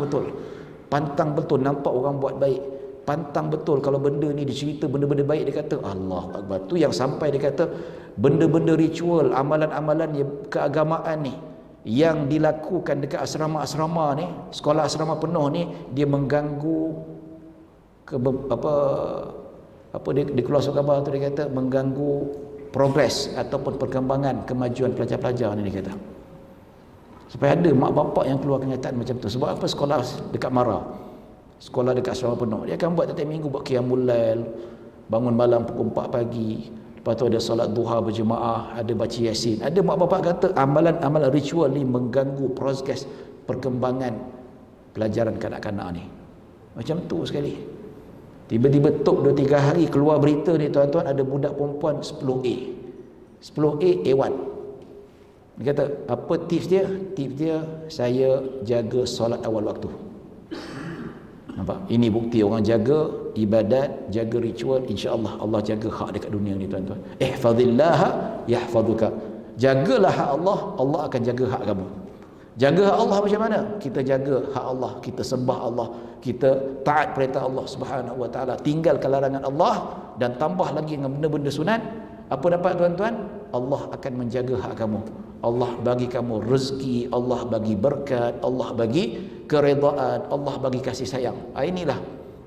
betul nampak orang buat baik, pantang betul kalau benda ni dicerita benda-benda baik, dia kata Allah Akbar. Tu yang sampai dia kata benda-benda ritual, amalan-amalan keagamaan ni yang dilakukan dekat asrama-asrama ni, sekolah asrama penuh ni, dia mengganggu dia keluar surat khabar tu, dia kata mengganggu progres ataupun perkembangan kemajuan pelajar-pelajar ni, dia kata. Supaya ada mak bapak yang keluar kenyataan macam tu. Sebab apa? Sekolah dekat Mara, sekolah dekat asrama penuh, dia akan buat tiap minggu, buat qiyamul lail, bangun malam pukul 4 pagi, lepas tu ada solat duha berjemaah, ada baca yasin. Ada mak bapak kata amalan-amalan ritual ni mengganggu progres perkembangan pelajaran kanak-kanak ni. Macam tu sekali. Tiba-tiba tok 2-3 hari keluar berita ni tuan-tuan, ada budak perempuan 10A A1. Dia kata apa tips dia? Tips dia, saya jaga solat awal waktu. Nampak? Ini bukti orang jaga ibadat, jaga ritual, insya-Allah Allah jaga hak dekat dunia ni tuan-tuan. Ihfazillaha yahfazuka. Jagalah hak Allah, Allah akan jaga hak kamu. Jaga hak Allah macam mana? Kita jaga hak Allah, kita sembah Allah, kita taat perintah Allah Subhanahu wa taala, tinggalkan larangan Allah, dan tambah lagi dengan benda-benda sunat. Apa dapat tuan-tuan? Allah akan menjaga hak kamu. Allah bagi kamu rezeki, Allah bagi berkat, Allah bagi keredaan, Allah bagi kasih sayang. Inilah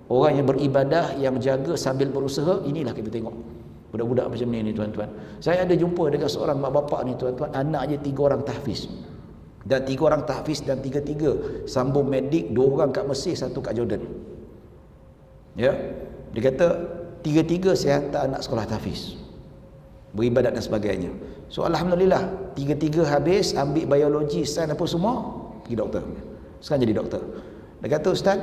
orang yang beribadah, yang jaga sambil berusaha. Inilah kita tengok budak-budak macam ni tuan-tuan. Saya ada jumpa dengan seorang mak bapak ni tuan-tuan, anak je 3 orang tahfiz. Dan 3 orang tahfiz, dan 3 sambung medik, 2 orang kat Mesir, 1 kat Jordan. Ya, dia kata 3 saya hantar anak sekolah tahfiz, beribadat dan sebagainya. So alhamdulillah 3 habis, ambil biologi, sains apa semua, pergi doktor. Sekarang jadi doktor. Dia kata ustaz,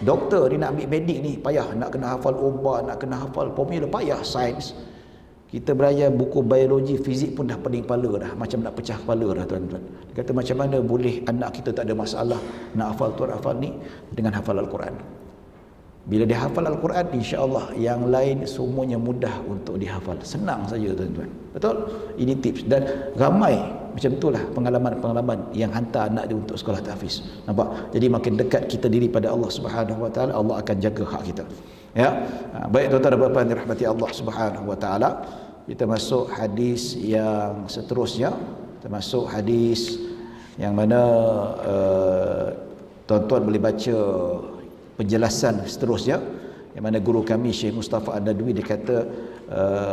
doktor dia nak ambil medik ni payah, nak kena hafal ubat, nak kena hafal formula, payah sains. Kita belajar buku biologi, fizik pun dah pening kepala dah, macam nak pecah kepala dah tuan-tuan. Dia kata macam mana boleh anak kita tak ada masalah nak hafal tu hafal ni dengan hafal Al-Quran. Bila dia hafal Al-Quran, insya-Allah yang lain semuanya mudah untuk dihafal. Senang saja tuan-tuan. Betul? Ini tips, dan ramai macam itulah pengalaman-pengalaman yang hantar anak dia untuk sekolah tahfiz. Nampak? Jadi makin dekat kita diri pada Allah Subhanahu wa taala, Allah akan jaga hak kita. Ya. Baik tuan-tuan dan puan-puan dirahmati Allah Subhanahu wa taala. Kita masuk hadis yang seterusnya, termasuk hadis yang mana tuan-tuan boleh baca penjelasan seterusnya, yang mana guru kami Syekh Mustafa An-Nadwi dia kata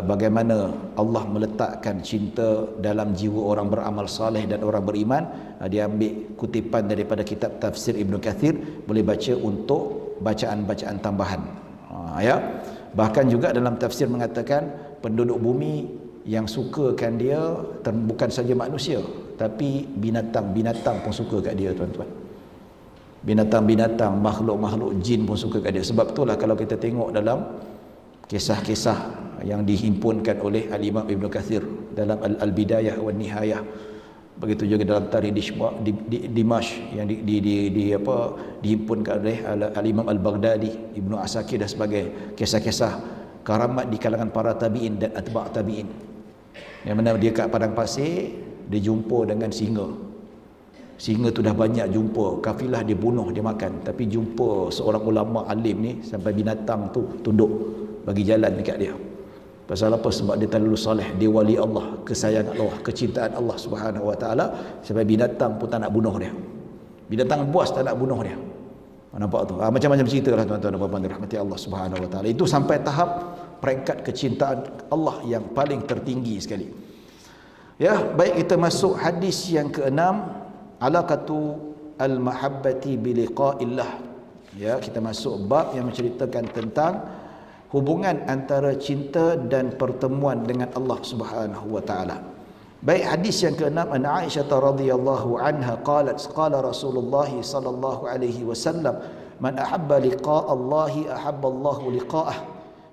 bagaimana Allah meletakkan cinta dalam jiwa orang beramal saleh dan orang beriman. Dia ambil kutipan daripada kitab tafsir Ibnu Kathir, boleh baca untuk bacaan-bacaan tambahan. Ya. Bahkan juga dalam tafsir mengatakan penduduk bumi yang sukakan dia bukan saja manusia, tapi binatang-binatang pun suka kat dia, tuan-tuan. Binatang-binatang, makhluk-makhluk jin pun suka kat dia. Sebab itulah kalau kita tengok dalam kisah-kisah yang dihimpunkan oleh Al-Imam Ibn Kathir dalam Al-Bidayah wa Nihayah, begitu juga dalam Tarikh Dimashq yang dihimpunkan oleh Al-Imam Al-Baghdadi, Ibnu Asakir dan sebagainya, kisah-kisah karamat di kalangan para tabi'in dan atba' tabi'in, yang mana dia kat padang pasir, dia jumpa dengan singa. Singa tu dah banyak jumpa, kafilah dia bunuh, dia makan, tapi jumpa seorang ulama alim ni sampai binatang tu tunduk bagi jalan dekat dia. Pasal apa? Sebab dia terlalu soleh, dia wali Allah, kesayangan Allah, kecintaan Allah Subhanahu wa taala, sampai binatang pun tak nak bunuh dia. Binatang buas tak nak bunuh dia. Nampak tu? Macam-macam cerita lah, tuan-tuan dan puan-puan dirahmati Allah Subhanahu wa taala. Itu sampai tahap peringkat kecintaan Allah yang paling tertinggi sekali. Ya, baik, kita masuk hadis yang ke-6, alaqatu al-mahabbati bi liqa'illah. Ya, kita masuk bab yang menceritakan tentang hubungan antara cinta dan pertemuan dengan Allah Subhanahu wa taala. Baik, hadis yang ke-6, an Aisyah radhiyallahu anha qalat qala Rasulullah sallallahu alaihi wasallam man ahabba liqa'a Allah ahabba Allah liqa'ah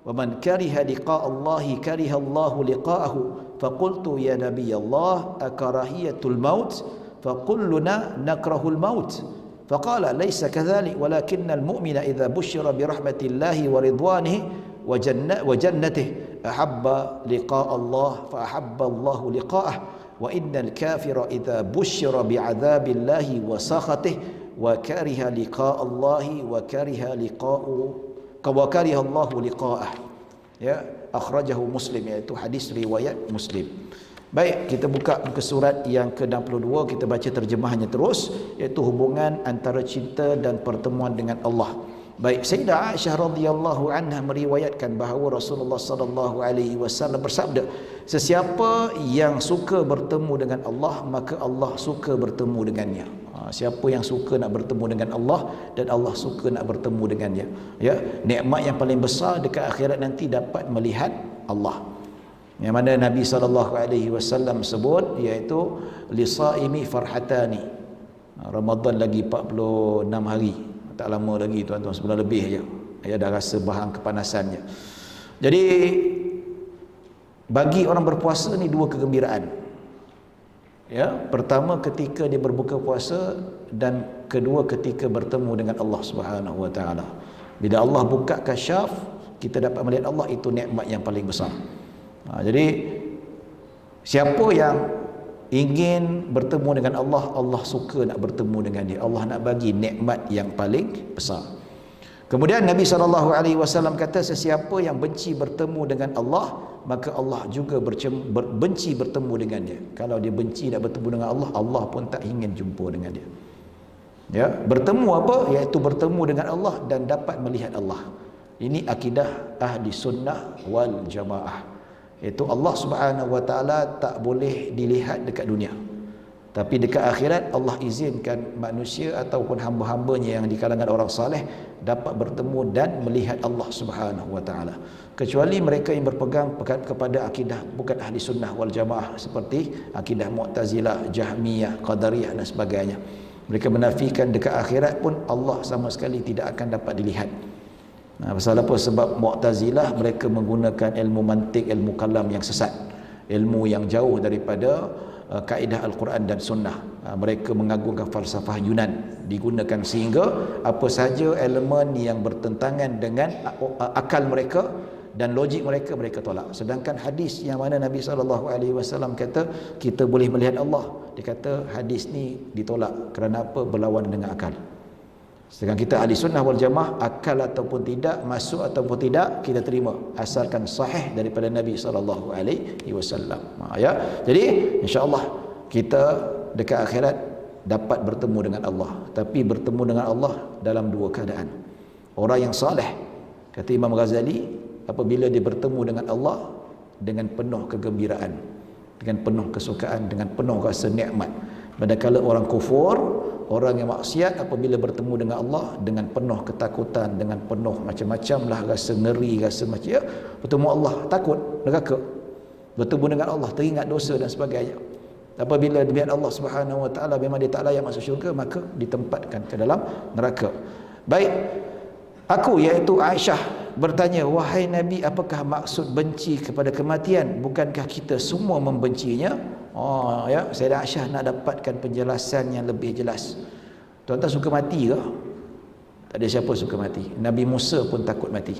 wa man kariha liqa'a Allah kariha Allah liqa'ahu faqultu ya nabiy Allah akarahiyatul maut fakulluna nakrahul maut faqala laysa kadhalik walakinnal mu'mina idza bushira bi rahmatillahi wa ridwanihi wa jannatihi ahabba liqa' Allah fa ahabba Allah liqa'ah wa innal kafira idza bushira bi 'adzabillahi wa sakhatihi wa kariha liqa' Allah wa kariha Allah liqa'ah. Ya, akhrajahu Muslim, iaitu hadis riwayat Muslim. Baik, kita buka muka surat yang ke-62, kita baca terjemahannya terus, iaitu hubungan antara cinta dan pertemuan dengan Allah. Baik, Sayyidah Aisyah radhiyallahu anha meriwayatkan bahawa Rasulullah sallallahu alaihi wasallam bersabda, sesiapa yang suka bertemu dengan Allah, maka Allah suka bertemu dengannya. Siapa yang suka nak bertemu dengan Allah, dan Allah suka nak bertemu dengannya. Ya, nikmat yang paling besar dekat akhirat nanti dapat melihat Allah. Yang mana Nabi sallallahu alaihi wasallam sebut, iaitu lisaimi farhatani. Ramadan lagi 46 hari. Tak lama lagi, tuan-tuan, sebulan lebih aja. Ya, dah rasa bahang kepanasannya. Jadi bagi orang berpuasa ni dua kegembiraan. Ya, pertama ketika dia berbuka puasa, dan kedua ketika bertemu dengan Allah Subhanahu wa taala. Bila Allah buka kasyaf, kita dapat melihat Allah, itu nikmat yang paling besar. Jadi siapa yang ingin bertemu dengan Allah, Allah suka nak bertemu dengan dia. Allah nak bagi nikmat yang paling besar. Kemudian Nabi SAW kata, sesiapa yang benci bertemu dengan Allah, maka Allah juga benci bertemu dengan dia. Kalau dia benci nak bertemu dengan Allah, Allah pun tak ingin jumpa dengan dia. Ya, bertemu apa? Iaitu bertemu dengan Allah dan dapat melihat Allah. Ini akidah ahli sunnah wal jamaah. Itu Allah Subhanahu wa taala tak boleh dilihat dekat dunia, tapi dekat akhirat Allah izinkan manusia ataupun hamba-hambanya yang di kalangan orang saleh dapat bertemu dan melihat Allah Subhanahu wa taala, kecuali mereka yang berpegang kepada akidah bukan ahli sunnah wal jamaah, seperti akidah Mu'tazilah, Jahmiyah, Qadariyah dan sebagainya. Mereka menafikan dekat akhirat pun Allah sama sekali tidak akan dapat dilihat. Pasal apa? Sebab Mu'tazilah mereka menggunakan ilmu mantik, ilmu kalam yang sesat, ilmu yang jauh daripada kaedah Al-Quran dan Sunnah. Mereka mengagungkan falsafah Yunan digunakan, sehingga apa sahaja elemen yang bertentangan dengan akal mereka dan logik mereka, mereka tolak. Sedangkan hadis yang mana Nabi SAW kata kita boleh melihat Allah, dia kata hadis ni ditolak. Kerana apa? Berlawan dengan akal. Sedangkan kita ahli sunnah wal jamaah, akal ataupun tidak, masuk ataupun tidak, kita terima asalkan sahih daripada Nabi SAW. Ya, jadi insya-Allah kita dekat akhirat dapat bertemu dengan Allah, tapi bertemu dengan Allah dalam dua keadaan. Orang yang saleh, kata Imam Ghazali, apabila dia bertemu dengan Allah dengan penuh kegembiraan, dengan penuh kesukaan, dengan penuh rasa nikmat. Manakala orang kufur, orang yang maksiat, apabila bertemu dengan Allah dengan penuh ketakutan, dengan penuh macam-macam lah rasa ngeri, rasa macam ya, bertemu Allah takut neraka, bertemu dengan Allah teringat dosa dan sebagainya. Apabila dilihat Allah Subhanahu wa taala memang dia tak layak masuk syurga, maka ditempatkan ke dalam neraka. Baik, aku iaitu Aisyah bertanya, wahai Nabi, apakah maksud benci kepada kematian? Bukankah kita semua membencinya? Oh ya, Sayyidah Aisyah nak dapatkan penjelasan yang lebih jelas. Tuan-tuan suka mati ke? Tak ada siapa suka mati. Nabi Musa pun takut mati.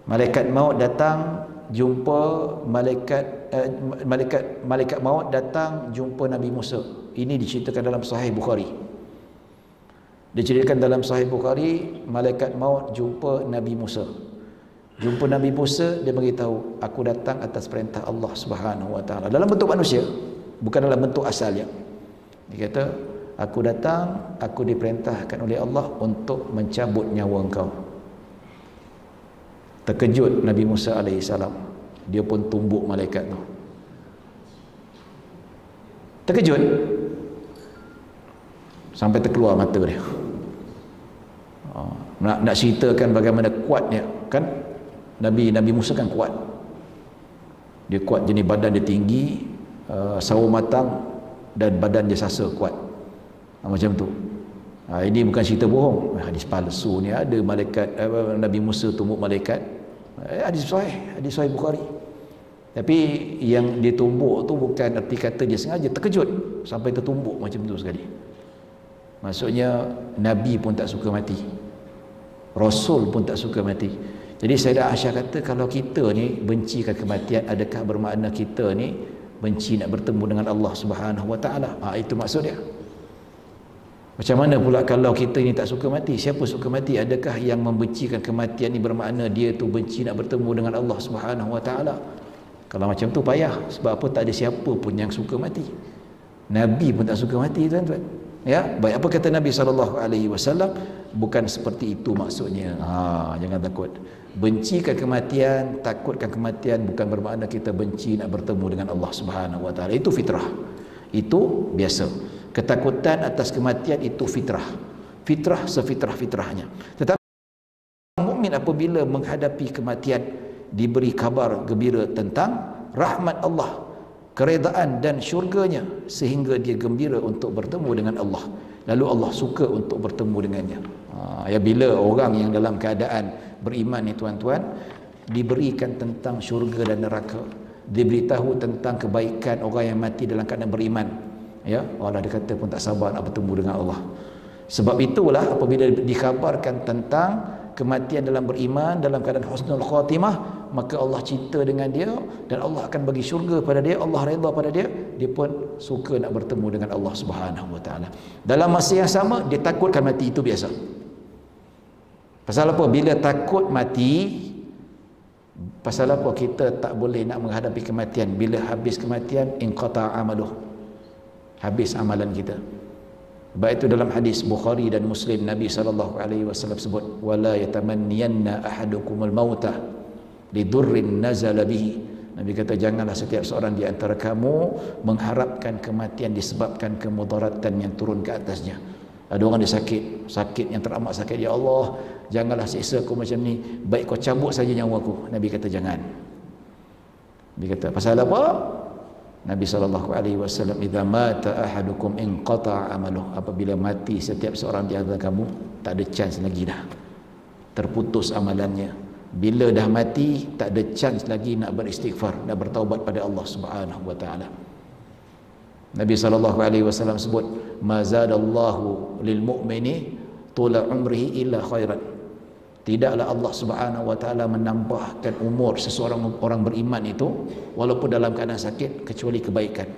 Malaikat maut datang jumpa malaikat maut datang jumpa Nabi Musa. Ini diceritakan dalam Sahih Bukhari. Diceritakan dalam Sahih Bukhari, malaikat maut jumpa Nabi Musa. Jumpa Nabi Musa, dia beritahu, aku datang atas perintah Allah Subhanahu wa taala dalam bentuk manusia, bukan dalam bentuk asalnya. Dia kata, aku datang, aku diperintahkan oleh Allah untuk mencabut nyawa engkau. Terkejut Nabi Musa alaihissalam. Dia pun tumbuk malaikat tu. Terkejut sampai terkeluar mata dia. Nak ceritakan bagaimana kuatnya kan, Nabi Musa kan kuat. Dia kuat, jenis badan dia tinggi, sawo matang, dan badan dia sasa kuat. Macam tu. Ini bukan cerita bohong, hadis palsu ni. Ada malaikat Nabi Musa tumbuk malaikat, hadis sahih Bukhari. Tapi yang dia tumbuk tu bukan erti kata dia sengaja, terkejut sampai tertumbuk macam tu sekali. Maksudnya Nabi pun tak suka mati, Rasul pun tak suka mati. Jadi Sayyidah Aisyah kata, kalau kita ni bencikan kematian, adakah bermakna kita ni benci nak bertemu dengan Allah Subhanahu wa taala? Itu maksud dia. Macam mana pula kalau kita ni tak suka mati? Siapa suka mati? Adakah yang membencikan kematian ni bermakna dia tu benci nak bertemu dengan Allah Subhanahu wa taala? Kalau macam tu payah. Sebab apa? Tak ada siapa pun yang suka mati. Nabi pun tak suka mati, tuan-tuan. Ya, baik, apa kata Nabi SAW? Bukan seperti itu maksudnya. Jangan takut. Bencikan kematian, takutkan kematian bukan bermakna kita benci nak bertemu dengan Allah Subhanahu wa taala. Itu fitrah. Itu biasa. Ketakutan atas kematian itu fitrah. Fitrah sefitrah-fitrahnya. Tetapi mukmin apabila menghadapi kematian diberi kabar gembira tentang rahmat Allah, keredaan dan syurganya, sehingga dia gembira untuk bertemu dengan Allah. Lalu Allah suka untuk bertemu dengannya. Ya, bila orang yang dalam keadaan beriman ni tuan-tuan diberikan tentang syurga dan neraka, diberitahu tentang kebaikan orang yang mati dalam keadaan beriman, ya Allah, dia kata pun tak sabar nak bertemu dengan Allah. Sebab itulah apabila dikhabarkan tentang kematian dalam beriman, dalam keadaan husnul khatimah, maka Allah cinta dengan dia dan Allah akan bagi syurga pada dia, Allah redha pada dia, dia pun suka nak bertemu dengan Allah Subhanahu wa taala. Dalam masa yang sama dia takutkan mati, itu biasa. Pasal apa? Bila takut mati, pasal apa kita tak boleh nak menghadapi kematian? Bila habis kematian, inqata amaluh, habis amalan kita. Sebab itu dalam hadis Bukhari dan Muslim, Nabi SAW sebut, wala yatamanniyanna ahadukumul mauta lidurrin nazala bihi. Nabi kata, janganlah setiap seorang di antara kamu mengharapkan kematian disebabkan kemudaratan yang turun ke atasnya. Ada orang dia sakit yang teramat sakit, ya Allah, janganlah siksa aku macam ni, baik kau cabut saja nyawa aku. Nabi kata jangan. Nabi kata pasal apa? Nabi SAW, idza mata ahadukum inqata amaluh, apabila mati setiap seorang di antara kamu, tak ada chance lagi dah, terputus amalannya. Bila dah mati, tak ada chance lagi nak beristighfar, nak bertaubat pada Allah Subhanahu wa taala. Nabi SAW sebut, ma zadallahu lil mu'mini tula umrihi illa khairan. Tidaklah Allah Subhanahu wa taala menambahkan umur seseorang orang beriman itu walaupun dalam keadaan sakit kecuali kebaikan.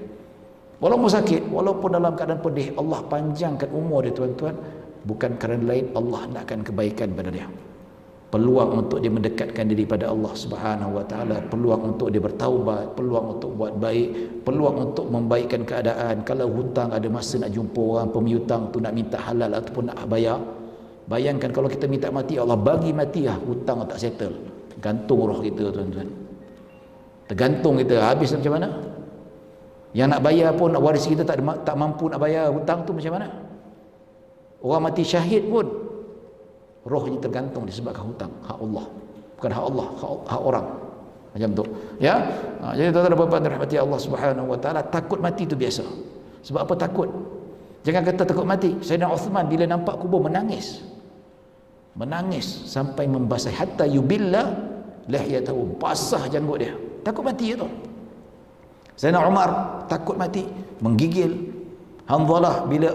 Walaupun sakit, walaupun dalam keadaan pedih, Allah panjangkan umur dia tuan-tuan, bukan kerana lain, Allah nakkan kebaikan pada dia. peluang untuk dia mendekatkan diri pada Allah Subhanahu wa taala, peluang untuk dia bertaubat, peluang untuk buat baik, peluang untuk membaikkan keadaan. Kalau hutang, ada masa nak jumpa orang pemiutang tu nak minta halal ataupun nak bayar. Bayangkan kalau kita minta mati, Allah bagi mati lah, hutang tak settle. Gantung roh kita tuan-tuan. Tergantung kita, habis macam mana? Yang nak bayar pun, nak waris kita tak mampu nak bayar hutang tu macam mana? Orang mati syahid pun rohnya tergantung disebabkan hutang. Hak Allah, bukan hak Allah, hak orang. Macam tu. Ya. Jadi tuan-tuan dan puan-puan dirahmati Allah Subhanahu wa taala, takut mati itu biasa. Sebab apa takut? Jangan kata takut mati. Sayyidina Uthman bila nampak kubur menangis. Menangis sampai membasahi hatta yubilla lihyatahu, basah janggut dia. Takut mati itu. Sayyidina Umar takut mati, menggigil. Hanzalah bila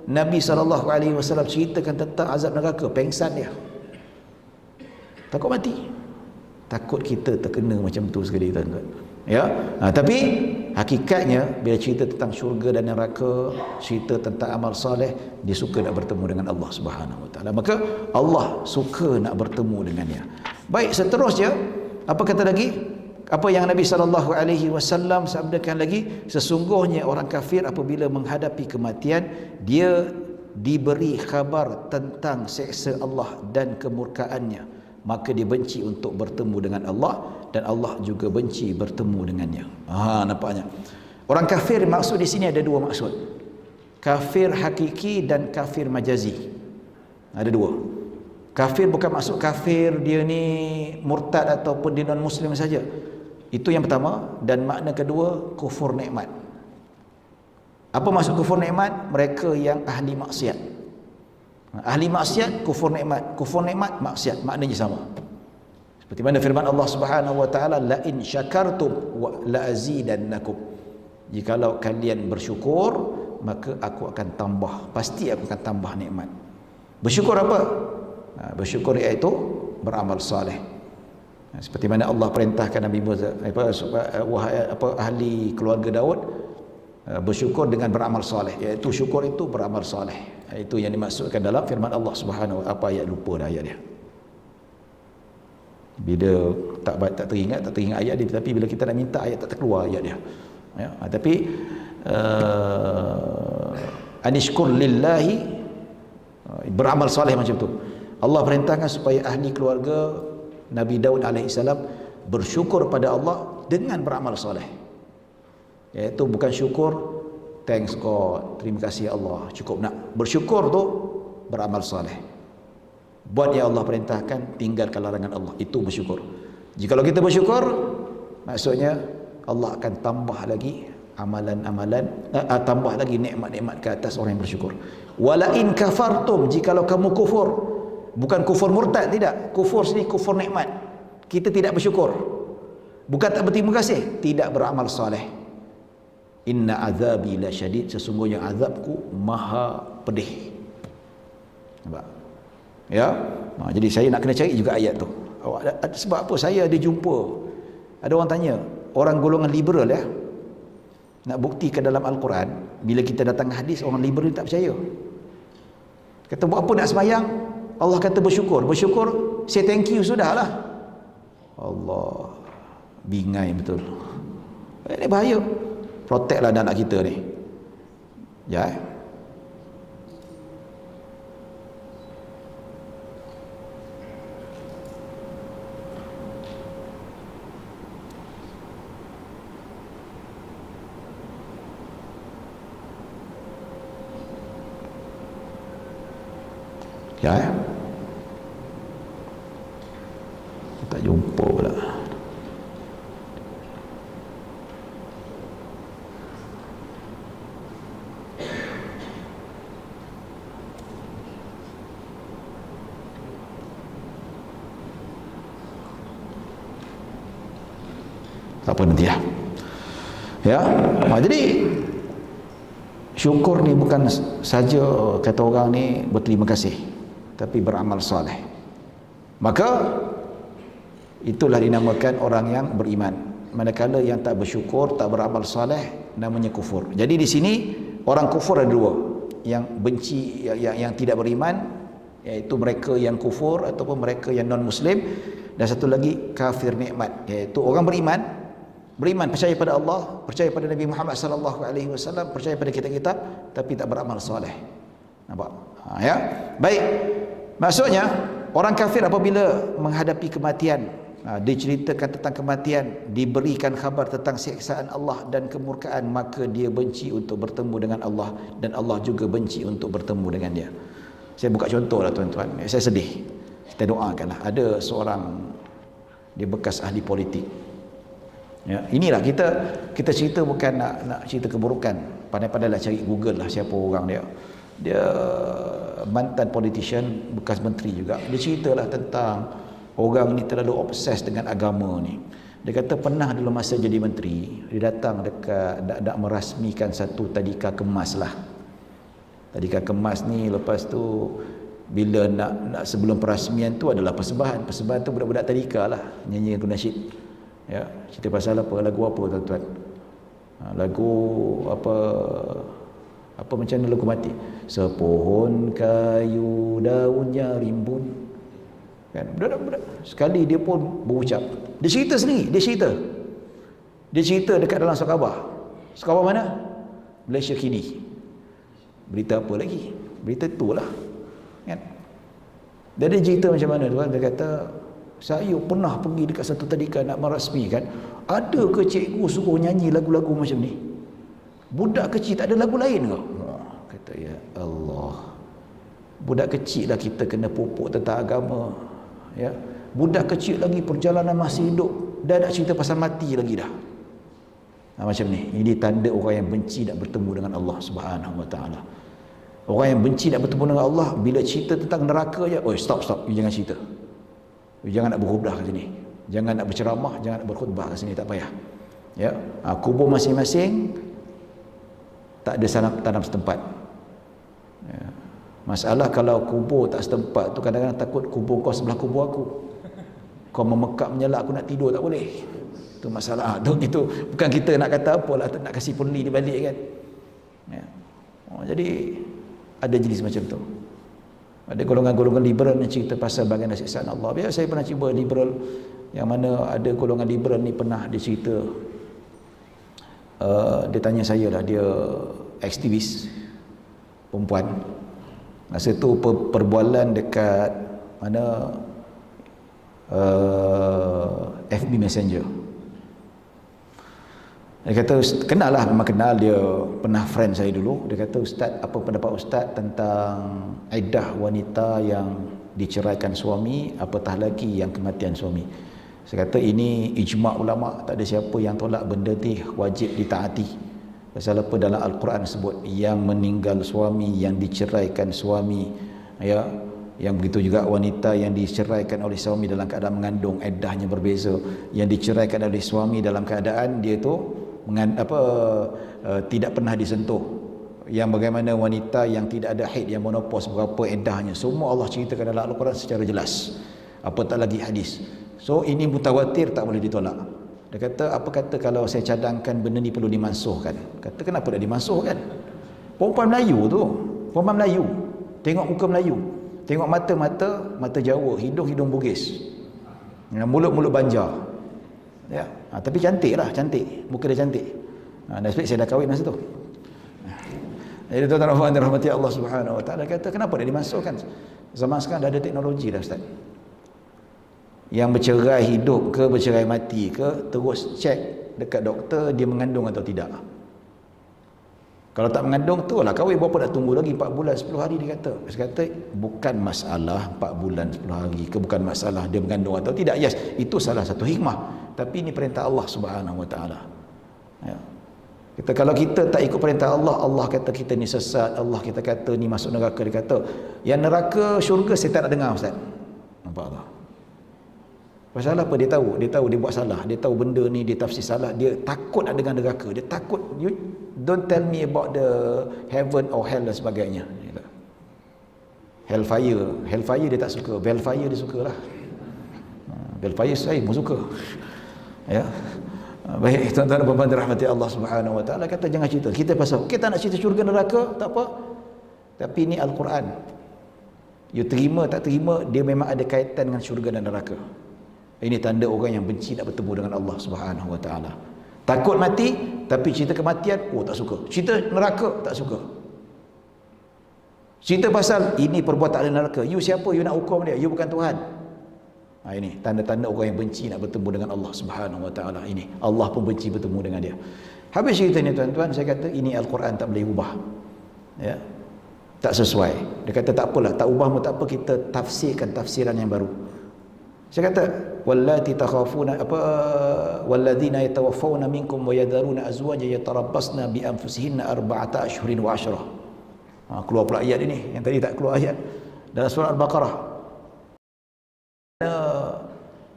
Nabi SAW ceritakan tentang azab neraka, pengsan dia. Takut mati. Takut kita terkena macam tu sekali, tuan-tuan. Ya. Tapi hakikatnya bila cerita tentang syurga dan neraka, cerita tentang amal soleh, dia suka nak bertemu dengan Allah Subhanahu wa taala. Maka Allah suka nak bertemu dengannya. Baik, seterusnya apa kata lagi? Apa yang Nabi SAW sabdakan lagi, sesungguhnya orang kafir apabila menghadapi kematian, dia diberi khabar tentang seksa Allah dan kemurkaannya, maka dia benci untuk bertemu dengan Allah, dan Allah juga benci bertemu dengannya. Nampaknya orang kafir maksud di sini ada dua maksud, kafir hakiki dan kafir majazi. Ada dua. Kafir bukan maksud kafir dia ni murtad ataupun dia non muslim saja. Itu yang pertama. Dan makna kedua, kufur nikmat. Apa maksud kufur nikmat? Mereka yang ahli maksiat. Ahli maksiat, kufur nikmat. Kufur nikmat, maksiat. Maknanya sama. Seperti mana firman Allah Subhanahu wa taala, la in syakartum wa la azidannakum. Jikalau kalian bersyukur, maka aku akan tambah. Pasti aku akan tambah nikmat. Bersyukur apa? Bersyukur iaitu beramal soleh. Seperti mana Allah perintahkan Nabi Musa, ahli keluarga Daud bersyukur dengan beramal soleh, iaitu syukur itu beramal soleh. Itu yang dimaksudkan dalam firman Allah Subhanahu wa taala. Apa ayat, lupa dah ayat dia. Bila tak teringat ayat dia, tapi bila kita nak minta ayat tak terkeluar ayat dia. Ya, tapi anishkur lillahi, beramal soleh macam tu. Allah perintahkan supaya ahli keluarga Nabi Daud alaihissalam bersyukur pada Allah dengan beramal soleh. Iaitu bukan syukur thanks God, terima kasih Allah, cukup. Nak bersyukur tu beramal soleh. Buat yang Allah perintahkan, tinggalkan larangan Allah, itu bersyukur. Jikalau kita bersyukur, maksudnya Allah akan tambah lagi amalan-amalan, tambah lagi nikmat-nikmat ke atas orang yang bersyukur. Wala in kafartum, jikalau kamu kufur, bukan kufur murtad, tidak. Kufur sini kufur nikmat. Kita tidak bersyukur. Bukan tak berterima kasih, tidak beramal soleh. Inna azabi la syadid, sesungguhnya azabku maha pedih. Nampak? Ya. Jadi saya nak kena cari juga ayat tu. Sebab apa? Saya ada jumpa, ada orang tanya, orang golongan liberal ya, nak buktikan dalam Al-Quran, bila kita datang hadis, orang liberal tak percaya. Kata buat apa nak sembahyang? Allah kata bersyukur. Bersyukur, say thank you, sudahlah. Allah, bingai betul. Ini bahaya. Protectlah anak kita ni. Ya. Ya. Tak jumpa pula. Tak apa, nanti lah. Ya. Jadi syukur ni bukan saja kata orang ni berterima kasih, tapi beramal soleh. Maka itulah dinamakan orang yang beriman. Manakala yang tak bersyukur, tak beramal soleh, namanya kufur. Jadi di sini orang kufur ada dua. Yang benci, yang tidak beriman, iaitu mereka yang kufur ataupun mereka yang non-muslim. Dan satu lagi kafir nikmat, iaitu orang beriman percaya pada Allah, percaya pada Nabi Muhammad sallallahu alaihi wasallam, percaya pada kitab-kitab tapi tak beramal soleh. Nampak? Ya. Baik. Maksudnya orang kafir apabila menghadapi kematian, diceritakan tentang kematian, diberikan khabar tentang siksaan Allah dan kemurkaan, maka dia benci untuk bertemu dengan Allah dan Allah juga benci untuk bertemu dengan dia. Saya buka contoh lah tuan-tuan. Saya sedih. Kita doakanlah. Ada seorang dia bekas ahli politik. Ya, inilah kita cerita bukan nak cerita keburukan. Pandai-pandailah cari Google lah siapa orang dia. Dia mantan politician, bekas menteri juga. Dia ceritalah tentang orang ni terlalu obses dengan agama ni. Dia kata pernah dalam masa jadi menteri, dia datang dekat nak merasmikan satu tadika kemas lah. Tadika kemas ni lepas tu bila nak sebelum perasmian tu adalah persembahan. Persembahan tu budak-budak tadika lah nyanyi lagu nasyid. Ya, cerita pasal apa? Lagu apa tuan-tuan? Lagu apa macam mana lagu mati? Sepohon kayu daunnya rimbun. Kan? Budak-budak. Sekali dia pun berucap. Dia cerita sendiri, dia cerita dekat dalam surat khabar. Surat khabar mana? Malaysia Kini. Berita apa lagi? Berita itulah. Kan? Dan dia cerita macam mana tuan? Dia kata, saya pernah pergi dekat satu tadika nak merasmikan. Ada ke cikgu suruh nyanyi lagu-lagu macam ni? Budak kecil tak ada lagu lain ke? Kata, ya Allah, budak kecil lah kita kena pupuk tentang agama. Ya, budak kecil lagi perjalanan masih hidup dah nak cerita pasal mati lagi dah. Macam ni. Ini tanda orang yang benci nak bertemu dengan Allah Subhanahu Wa Taala. Orang yang benci nak bertemu dengan Allah bila cerita tentang neraka je, oi stop, you jangan cerita. You jangan nak berkhutbah kat sini. Jangan nak berceramah, jangan nak berkhutbah kat sini, tak payah. Ya, kubur masing-masing tak ada tanam setempat. Ya. Masalah kalau kubur tak setempat tu, kadang-kadang takut kubur kau sebelah kubur aku. Kau memekak menyalak aku nak tidur tak boleh. Itu masalah. Itu bukan kita nak kata apalah, nak kasih puli di balik kan. Ya. Jadi ada jenis macam tu. Ada golongan-golongan liberal yang cerita pasal bagaimana siksaan Allah. Biar saya pernah cuba liberal, yang mana ada golongan liberal ni pernah dia cerita. Dia tanya saya lah, dia aktivis perempuan. Masa tu perbualan dekat mana FB Messenger. Dia kata, kenal lah, memang kenal, dia pernah friend saya dulu. Dia kata, Ustaz, apa pendapat Ustaz tentang iddah wanita yang diceraikan suami, apatah lagi yang kematian suami? Saya kata, ini ijma' ulama', tak ada siapa yang tolak benda ni, wajib ditaati. Pasal apa dalam Al-Quran sebut, yang meninggal suami, yang diceraikan suami, ya, yang begitu juga wanita yang diceraikan oleh suami dalam keadaan mengandung, iddahnya berbeza. Yang diceraikan oleh suami dalam keadaan dia tu tidak pernah disentuh. Yang bagaimana wanita yang tidak ada haid, yang menopause, berapa iddahnya, semua Allah ceritakan dalam Al-Quran secara jelas, apatah lagi hadis. So ini mutawatir, tak boleh ditolak. Dia kata, apa kata kalau saya cadangkan benda ni perlu dimansuhkan? Kata, kenapa dah dimansuhkan? Perempuan Melayu tu, perempuan Melayu, tengok muka Melayu, tengok mata Jawa, hidung Bugis, mulut Banjar. Ya, tapi cantik lah, cantik, muka dia cantik. Nasib saya dah kahwin masa tu. Jadi tuan-tuan dan rahmati Allah Subhanahu Wa Taala, kata kenapa dia dimasukkan? Zaman sekarang dah ada teknologi dah Ustaz. Yang bercerai hidup ke bercerai mati ke, terus cek dekat doktor dia mengandung atau tidak. Kalau tak mengandung tu lah kahwin, berapa nak tunggu lagi? 4 bulan 10 hari dia kata. Dia kata bukan masalah 4 bulan 10 hari ke, bukan masalah dia mengandung atau tidak. Yes, itu salah satu hikmah. Tapi ini perintah Allah Subhanahu Wa Taala. Ya. Kalau kita tak ikut perintah Allah, Allah kata kita ni sesat, Allah kita kata ni masuk neraka. Dia kata yang neraka syurga saya tak nak dengar Ustaz. Nampak tak? Pasal apa? Dia tahu dia buat salah, dia tahu benda ni dia tafsir salah, dia takut nak dengar neraka, dia takut. You don't tell me about the heaven or hell dan sebagainya. Hellfire dia tak suka, Bellfire dia sukalah. Bellfire saya pun suka. Ya. Baik, tuan-tuan dan puan-puan dirahmati Allah Subhanahu Wa Taala, kata jangan cerita. Kita pasal kita nak cerita syurga neraka, tak apa. Tapi ini Al-Quran You terima tak terima, dia memang ada kaitan dengan syurga dan neraka. Ini tanda orang yang benci nak bertemu dengan Allah Subhanahu Wa Taala. Takut mati, tapi cerita kematian, oh tak suka. Cerita neraka, tak suka. Cerita pasal ini perbuatan ahli neraka, you siapa you nak hukum dia? You bukan Tuhan. Ini tanda-tanda orang yang benci nak bertemu dengan Allah Subhanahu Wa Taala. Ini Allah pun benci bertemu dengan dia. Habis cerita ni tuan-tuan, saya kata ini Al-Quran tak boleh ubah. Ya. Tak sesuai. Dia kata tak apalah, tak ubah pun tak apa, kita tafsirkan tafsiran yang baru. Saya kata wallati takhafuna walladzina yatawaffawna minkum wa yadharuna azwajan yatarabbasna bi anfusihinna arba'ata ashhurin wa ashra. Keluar pula ayat ini yang tadi tak keluar ayat dalam surah Al-Baqarah.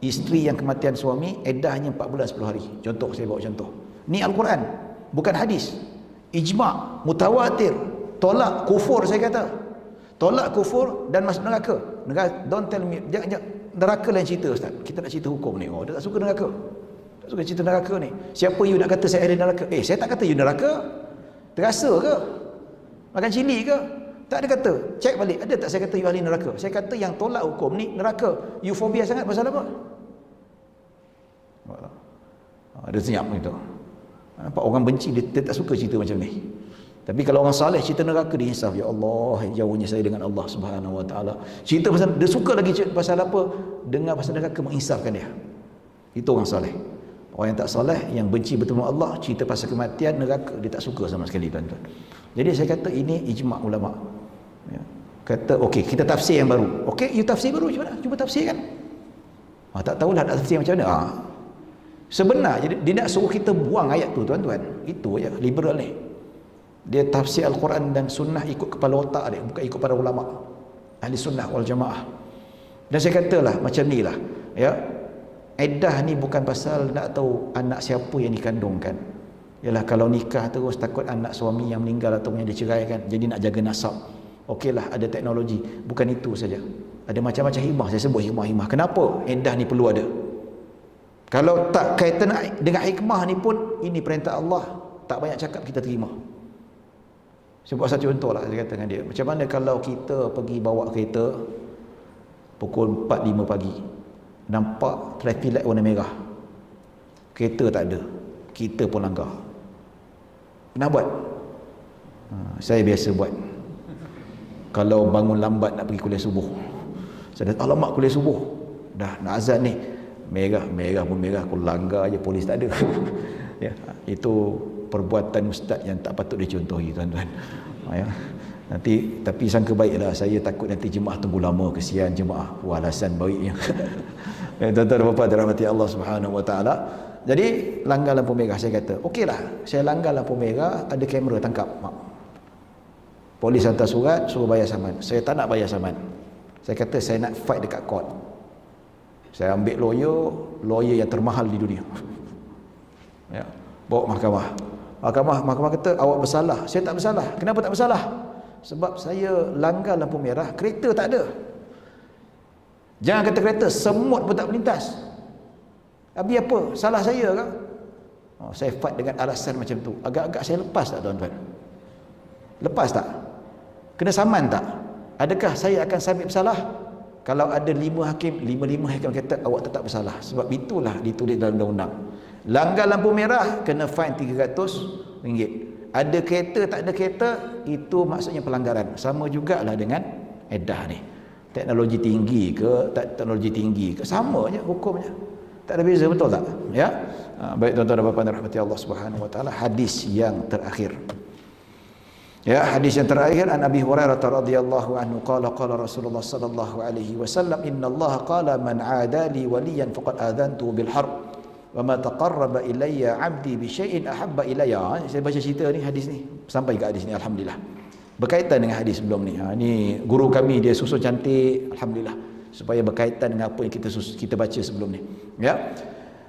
Isteri yang kematian suami iddahnya 4 bulan 10 hari. Contoh, saya bawa contoh. Ni Al-Quran, bukan hadis. Ijma', mutawatir, tolak kufur, saya kata. Tolak kufur dan masuk neraka. Don't tell me, jangan neraka lain cerita ustaz. Kita nak cerita hukum ni. Oh, dia tak suka neraka. Tak suka cerita neraka ni. Siapa you nak kata saya ahli neraka? Saya tak kata you neraka. Terasa ke? Makan cili ke? Tak ada kata. Cek balik, ada tak saya kata you ahli neraka? Saya kata yang tolak hukum ni neraka. You fobia sangat pasal apa? Dia senyap gitu. Nampak orang benci, dia tak suka cerita macam ni. Tapi kalau orang saleh cerita neraka, dia insaf, ya Allah, jauhnya saya dengan Allah Subhanahu Wa Taala. Cerita pasal, dia suka lagi cerita pasal apa? Dengar pasal neraka, menginsafkan dia. Itu orang saleh. Orang yang tak saleh, yang benci bertemu Allah, cerita pasal kematian, neraka, dia tak suka sama sekali, tuan-tuan. Jadi saya kata ini ijma' ulama. Ya. Kata okey, kita tafsir yang baru. Okey, you tafsir baru macam mana? Cuba tafsirkan. Tak tahulah nak tafsir macam mana. Sebenarnya dia nak suruh kita buang ayat tu, tuan-tuan. Itu ya liberal ni. Dia tafsir Al-Quran dan sunnah ikut kepala otak dia, bukan ikut para ulama ahli sunnah wal jamaah. Dan saya katalah macam ni lah ya, iddah ni bukan pasal nak tahu anak siapa yang dikandungkan. Yalah, kalau nikah terus takut anak suami yang meninggal atau yang diceraikan, jadi nak jaga nasab. Okeylah, ada teknologi. Bukan itu saja, ada macam-macam hikmah. Saya sebut hikmah-hikmah kenapa iddah ni perlu ada. Kalau tak kaitan dengan hikmah ni pun, ini perintah Allah, tak banyak cakap kita terima. Saya buat satu contoh lah, saya kata dengan dia. Macam mana kalau kita pergi bawa kereta pukul 4-5 pagi, nampak traffic light warna merah, kereta tak ada, kita pun langgar, nak buat? Saya biasa buat. Kalau bangun lambat nak pergi kuliah subuh, saya kata alamak, kuliah subuh dah nak azan ni, merah pun merah, aku langgar je, polis tak ada. Ya, itu perbuatan ustaz yang tak patut dicontohi, tuan-tuan. Ya. Nanti, tapi sangka baiklah, saya takut nanti jemaah tunggu lama, kesian jemaah. Alasan baiknya. Tuan-tuan dan puan-puan dirahmati Allah Subhanahu Wa Taala. Jadi langgar lampu merah, saya kata okeylah, saya langgar lampu merah, ada kamera tangkap. Polis hantar surat suruh bayar saman. Saya tak nak bayar saman. Saya kata saya nak fight dekat court. Saya ambil lawyer yang termahal di dunia. Ya, bawa mahkamah. Mahkamah kata awak bersalah. Saya tak bersalah. Kenapa tak bersalah? Sebab saya langgar lampu merah, kereta tak ada. Jangan kata kereta, semut pun tak melintas. Habis apa? Salah saya ke? Saya fight dengan alasan macam tu. Agak-agak saya lepas tak, tuan-tuan? Lepas tak? Kena saman tak? Adakah saya akan sabit bersalah? Kalau ada 5 hakim kata awak tetap bersalah. Sebab itulah ditulis dalam undang-undang. Langgar lampu merah kena fine RM300. Ada kereta tak ada kereta, itu maksudnya pelanggaran. Sama jugalah dengan iddah ni. Teknologi tinggi ke tak teknologi tinggi ke, sama je hukumnya. Tak ada beza, betul tak? Ya. Baik tuan-tuan dan puan-puan rahmati Allah Subhanahu Wa Taala, hadis yang terakhir. Ya, hadis yang terakhir, an Abi Hurairah radhiyallahu anhu qala Rasulullah sallallahu alaihi wasallam, innallaha qala man 'adali waliyan faqad adantu bil harb wa ma taqarraba ilayya 'abdi bi syai'in ahabba ilayya. Saya baca cerita ni, hadis ni sampai ke hadis ni, alhamdulillah. Berkaitan dengan hadis sebelum ni. Ni guru kami, dia susun cantik, alhamdulillah, supaya berkaitan dengan apa yang kita baca sebelum ni. Ya.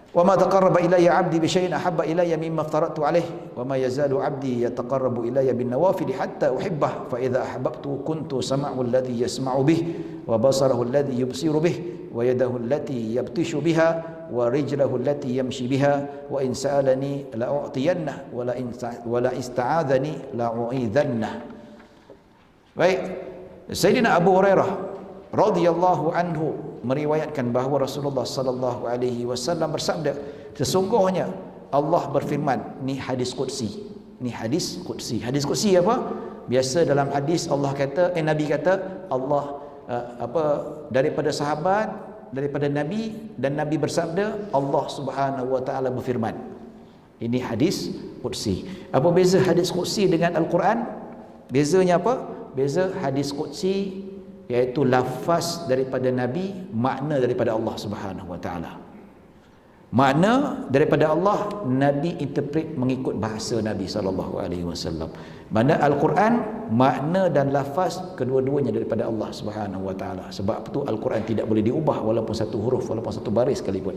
Wa ma taqarraba ilayya 'abdi bi syai'in ahabba ilayya mimma aftaratu alayhi wa ma yazalu 'abdi yataqarrabu ilayya bin nawafil hatta uhibbah fa idza ahbabtu kuntu sam'ahu alladhi yasma'u bih wa basarahu alladhi yubsiru bih wa yadahu allati yabtishu biha wa rijlahu allati yamshi biha wa in sa'alani la u'tiyanna wa la ista'adhani la u'idhanna. Baik, Sayyidina Abu Hurairah radhiyallahu anhu meriwayatkan bahawa Rasulullah sallallahu alaihi wasallam bersabda, sesungguhnya Allah berfirman, ni hadis qudsi. Ni hadis qudsi. Hadis qudsi apa? Biasa dalam hadis Allah kata, Nabi kata Allah daripada sahabat, daripada Nabi, dan Nabi bersabda, Allah Subhanahu wa taala berfirman. Ini hadis qudsi. Apa beza hadis qudsi dengan Al-Quran? Bezanya apa? Beza hadis qudsi iaitu lafaz daripada Nabi, makna daripada Allah Subhanahu wa taala. Makna daripada Allah, Nabi interpret mengikut bahasa Nabi sallallahu alaihi wasallam. Mana Al-Quran, makna dan lafaz kedua-duanya daripada Allah Subhanahu wa taala. Sebab itu Al-Quran tidak boleh diubah walaupun satu huruf, walaupun satu baris sekalipun.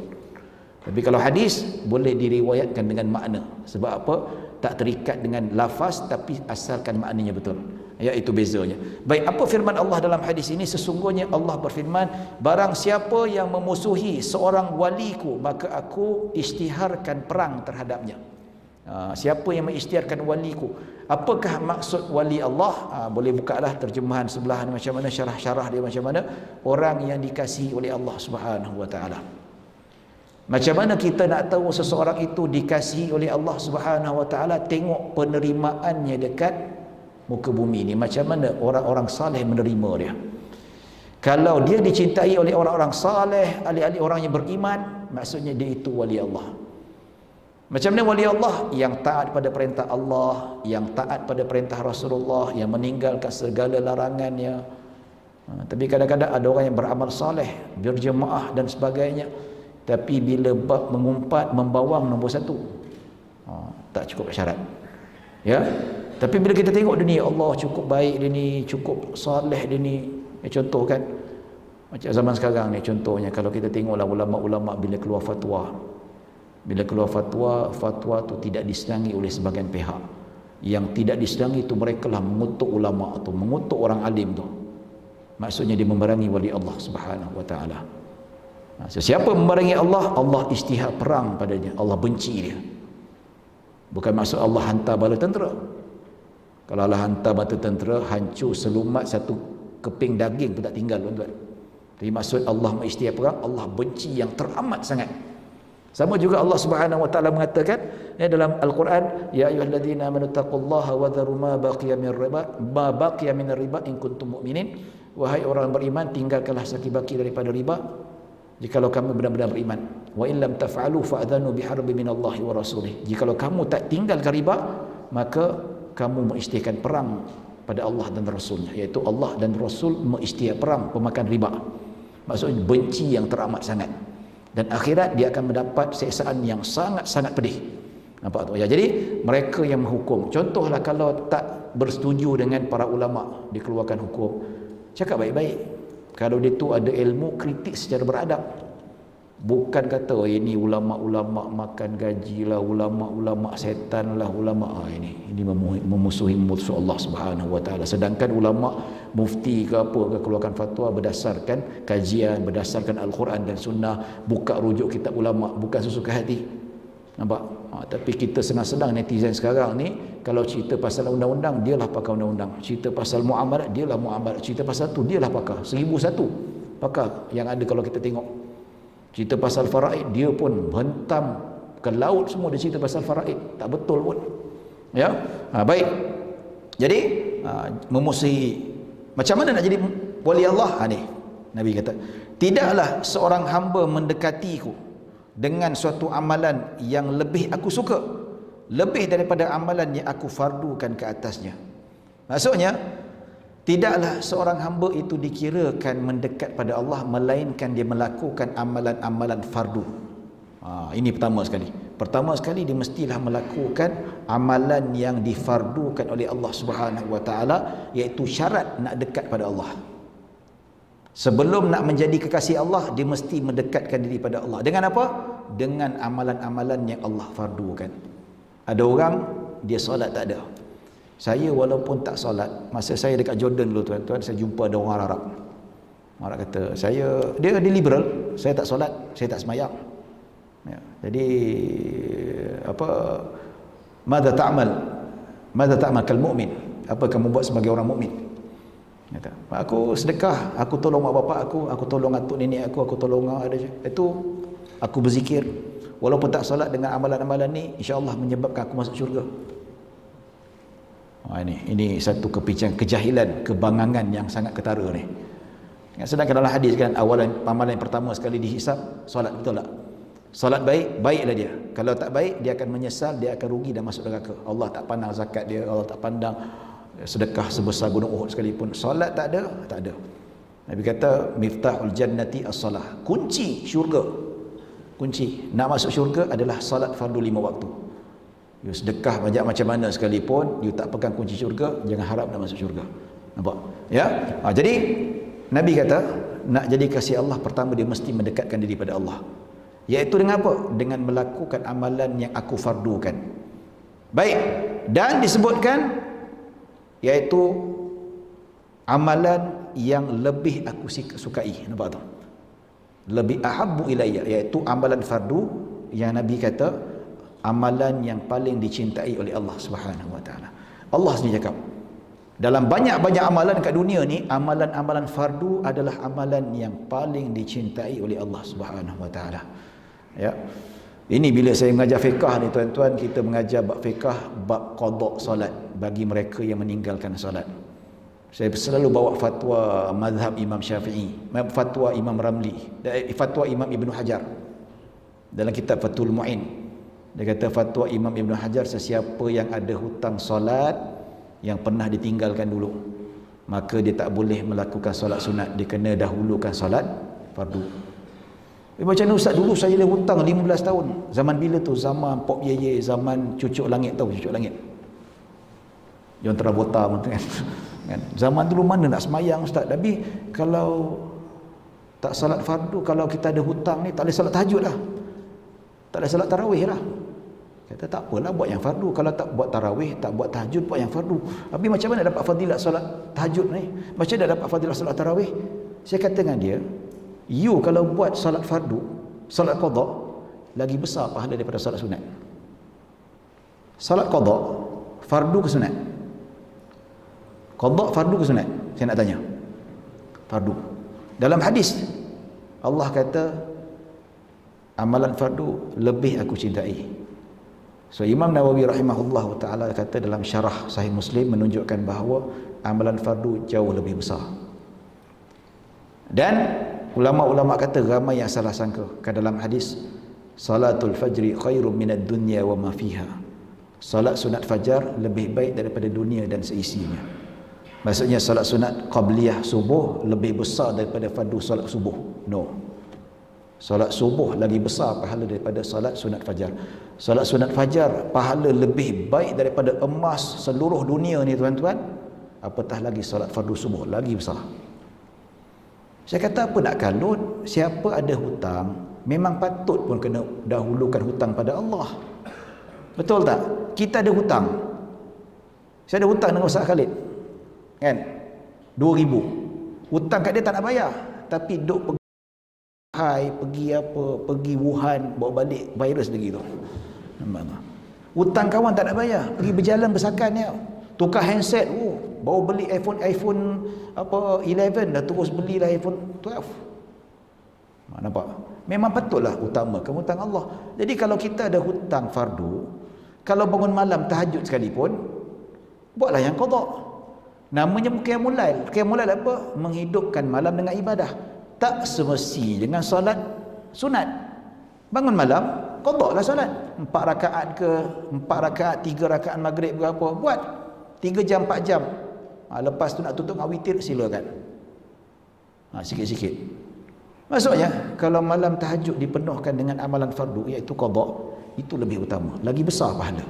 Tapi kalau hadis boleh diriwayatkan dengan makna. Sebab apa? Tak terikat dengan lafaz, tapi asalkan maknanya betul. Ya, itu bezanya. Baik, apa firman Allah dalam hadis ini? Sesungguhnya Allah berfirman, barang siapa yang memusuhi seorang waliku, maka aku isytiharkan perang terhadapnya. Siapa yang mengisytiharkan waliku? Apakah maksud wali Allah? Boleh bukalah terjemahan sebelah ni macam mana, syarah-syarah dia macam mana. Orang yang dikasihi oleh Allah Subhanahu wa taala. Macam mana kita nak tahu seseorang itu dikasihi oleh Allah Subhanahu wa taala? Tengok penerimaannya dekat muka bumi ni. Macam mana orang-orang saleh menerima dia. Kalau dia dicintai oleh orang-orang saleh, ahli-ahli orang yang beriman, maksudnya dia itu wali Allah. Macam mana wali Allah? Yang taat pada perintah Allah, yang taat pada perintah Rasulullah, yang meninggalkan segala larangannya. Tapi kadang-kadang ada orang yang beramal saleh, berjemaah dan sebagainya, tapi bila bab mengumpat, membawang nombor satu, tak cukup syarat. Ya. Tapi bila kita tengok dia ni, Allah cukup baik dia ni, cukup saleh dia ni. Contoh kan, macam zaman sekarang ni, contohnya kalau kita tengoklah ulama-ulama bila keluar fatwa. Bila keluar fatwa, fatwa tu tidak disenangi oleh sebahagian pihak. Yang tidak disenangi itu mereka lah mengutuk ulama tu, mengutuk orang alim tu. Maksudnya dia memerangi wali Allah Subhanahu wa taala. Sesiapa memerangi Allah, Allah isytihar perang padanya, Allah benci dia. Bukan maksud Allah hantar bala tentera. Kalau Allah hantar bala tentera, hancur selumat satu keping daging pun tak tinggal, tuan-tuan. Tapi maksud Allah mengisytihar perang, Allah benci yang teramat sangat. Sama juga Allah Subhanahu wa taala mengatakan dalam Al-Quran, ya ayyuhalladzina amanu taqullaha wa dharu ma baqiya min riba in kuntum mu'minin. Wahai orang beriman, tinggalkanlah sakit-baki daripada riba jikalau kamu benar-benar beriman. Wa in lam taf'alu fa'adhanu biharbin minallahi wa rasulih. Jikalau kamu tak tinggalkan riba, maka kamu mengisytiharkan perang pada Allah dan Rasulnya, iaitu Allah dan Rasul mengisytihar perang pemakan riba. Maksudnya benci yang teramat sangat. Dan akhirat dia akan mendapat siksaan yang sangat-sangat pedih. Nampak tu? Ya, jadi mereka yang menghukum. Contohlah kalau tak bersetuju dengan para ulama dikeluarkan hukum, cakap baik-baik. Kalau dia tu ada ilmu, kritik secara beradab. Bukan kata ini ulama-ulama makan gaji lah, ulama-ulama setan lah, ulama ini memusuhi musuh Allah Subhanahu wa taala. Sedangkan ulama mufti ke apa ke keluarkan fatwa berdasarkan kajian, berdasarkan Al-Quran dan Sunnah, buka rujuk kitab ulama, bukan sesuka hati. Nampak? Tapi kita senang-senang netizen sekarang ni, kalau cerita pasal undang-undang, dialah pakar undang-undang. Cerita pasal muamalat, dialah muamalat. Cerita pasal tu, dialah pakar. 1001 pakar yang ada kalau kita tengok. Cerita pasal faraid, dia pun hentam ke laut semua dia cerita pasal faraid. Tak betul pun. Ya. Baik. Jadi memusuhi. Macam mana nak jadi wali Allah? Ni Nabi kata, tidaklah seorang hamba mendekatiku dengan suatu amalan yang lebih aku suka, lebih daripada amalan yang aku fardukan ke atasnya. Maksudnya, tidaklah seorang hamba itu dikirakan mendekat pada Allah melainkan dia melakukan amalan-amalan fardu. Ini pertama sekali. Pertama sekali dia mestilah melakukan amalan yang difardukan oleh Allah Subhanahu wa taala, iaitu syarat nak dekat pada Allah. Sebelum nak menjadi kekasih Allah, dia mesti mendekatkan diri pada Allah. Dengan apa? Dengan amalan-amalan yang Allah fardukan. Ada orang dia solat tak ada. Saya walaupun tak solat, masa saya dekat Jordan dulu tuan-tuan, saya jumpa ada orang Arab. Orang kata, dia liberal, saya tak solat, saya tak sembahyang. Ya, jadi Madza ta'mal kal mu'min? Apa kamu buat sebagai orang mukmin? Kata, aku sedekah, aku tolong mak bapak aku tolong atuk nenek aku tolong ada itu, aku berzikir walaupun tak solat, dengan amalan-amalan ni insya-Allah menyebabkan aku masuk syurga. Ini satu kejahilan, kebangangan yang sangat ketara ni. Sedangkan dalam hadis kan, amalan yang pertama sekali dihisap solat, betul tak? Solat baiklah dia. Kalau tak baik, dia akan menyesal, dia akan rugi dan masuk neraka. Allah tak pandang zakat dia, Allah tak pandang sedekah sebesar gunung Uhud sekalipun. Solat tak ada. Nabi kata miftahul jannati as-salah. Kunci syurga. Kunci nak masuk syurga adalah solat fardu 5 waktu. You sedekah banyak macam mana sekalipun, you tak pegang kunci syurga, jangan harap nak masuk syurga. Nampak? Ya? Jadi Nabi kata nak jadi kasih Allah, pertama dia mesti mendekatkan diri pada Allah. Iaitu dengan apa? Dengan melakukan amalan yang aku fardukan. Baik. Dan disebutkan iaitu amalan yang lebih aku sukai. Nampak tak? Lebih ahabbu ilayya, iaitu amalan fardu yang Nabi kata amalan yang paling dicintai oleh Allah Subhanahu wa taala. Allah sendiri cakap, dalam banyak-banyak amalan kat dunia ni, amalan-amalan fardu adalah amalan yang paling dicintai oleh Allah Subhanahu wa taala. Ya. Ini bila saya mengajar fiqh ni tuan-tuan, kita mengajar bab fiqh, bab qada solat bagi mereka yang meninggalkan solat. Saya selalu bawa fatwa mazhab Imam Syafi'i, fatwa Imam Ramli, fatwa Imam Ibn Hajar dalam kitab Fathul Mu'in. Dia kata fatwa Imam Ibn Hajar, sesiapa yang ada hutang solat yang pernah ditinggalkan dulu, maka dia tak boleh melakukan solat sunat, dia kena dahulukan solat fardu. Macam mana Ustaz, dulu saya ada hutang 15 tahun. Zaman bila tu? Zaman Pop Yeye, zaman Cucuk Langit, tahu Cucuk Langit? John Travolta kan. Zaman dulu mana nak semayang Ustaz. Tapi kalau tak salat fardu, kalau kita ada hutang ni, tak boleh salat tahajud lah, tak boleh salat tarawih lah. Kata tak apalah, buat yang fardu. Kalau tak buat tarawih, tak buat tahajud, buat yang fardu. Tapi macam mana dapat fadilat salat tahajud ni? Macam mana dapat fadilat salat tarawih? Saya kata dengan dia, you kalau buat salat fardu, salat qada, lagi besar pahala daripada salat sunat. Salat qada fardu ke sunat? Qada fardu ke sunat? Saya nak tanya. Fardu. Dalam hadis Allah kata amalan fardu lebih aku cintai. So Imam Nawawi rahimahullah taala kata dalam syarah Sahih Muslim menunjukkan bahawa amalan fardu jauh lebih besar. Dan ulama-ulama kata ramai yang salah sangka ke dalam hadis salatul fajri khairum minad dunya wa ma fiha. Salat sunat fajar lebih baik daripada dunia dan seisinya. Maksudnya salat sunat qabliyah subuh lebih besar daripada fardu salat subuh. No. Salat subuh lagi besar pahala daripada salat sunat fajar. Salat sunat fajar pahala lebih baik daripada emas seluruh dunia ni tuan-tuan. Apatah lagi salat fardu subuh, lagi besar. Saya kata apa nak kalut, siapa ada hutang memang patut pun kena dahulukan hutang pada Allah. Betul tak? Kita ada hutang. Saya ada hutang dengan Ustaz Khalid, kan, 2,000. Hutang kat dia tak nak bayar, tapi duk pergi pergi Wuhan, bawa balik virus lagi tu. Hutang kawan tak nak bayar, pergi berjalan bersakan dia, tukar handset, bawa beli iPhone 11 dah, terus belilah iPhone 12. Nampak? Memang patutlah utamakan hutang Allah. Jadi kalau kita ada hutang fardu, kalau bangun malam tahajud sekalipun, buatlah yang qada. Namanya qiyamul lail. Qiyamul lail apa? Menghidupkan malam dengan ibadah. Tak semesti dengan solat sunat. Bangun malam, qada lah solat. 4 rakaat ke, 4 rakaat, 3 rakaat maghrib ke apa, buat 3 jam 4 jam. Lepas tu nak tutup dengan witir, silakan. Sikit-sikit. Maksudnya kalau malam tahajud dipenuhkan dengan amalan fardu iaitu qada, itu lebih utama, lagi besar pahala.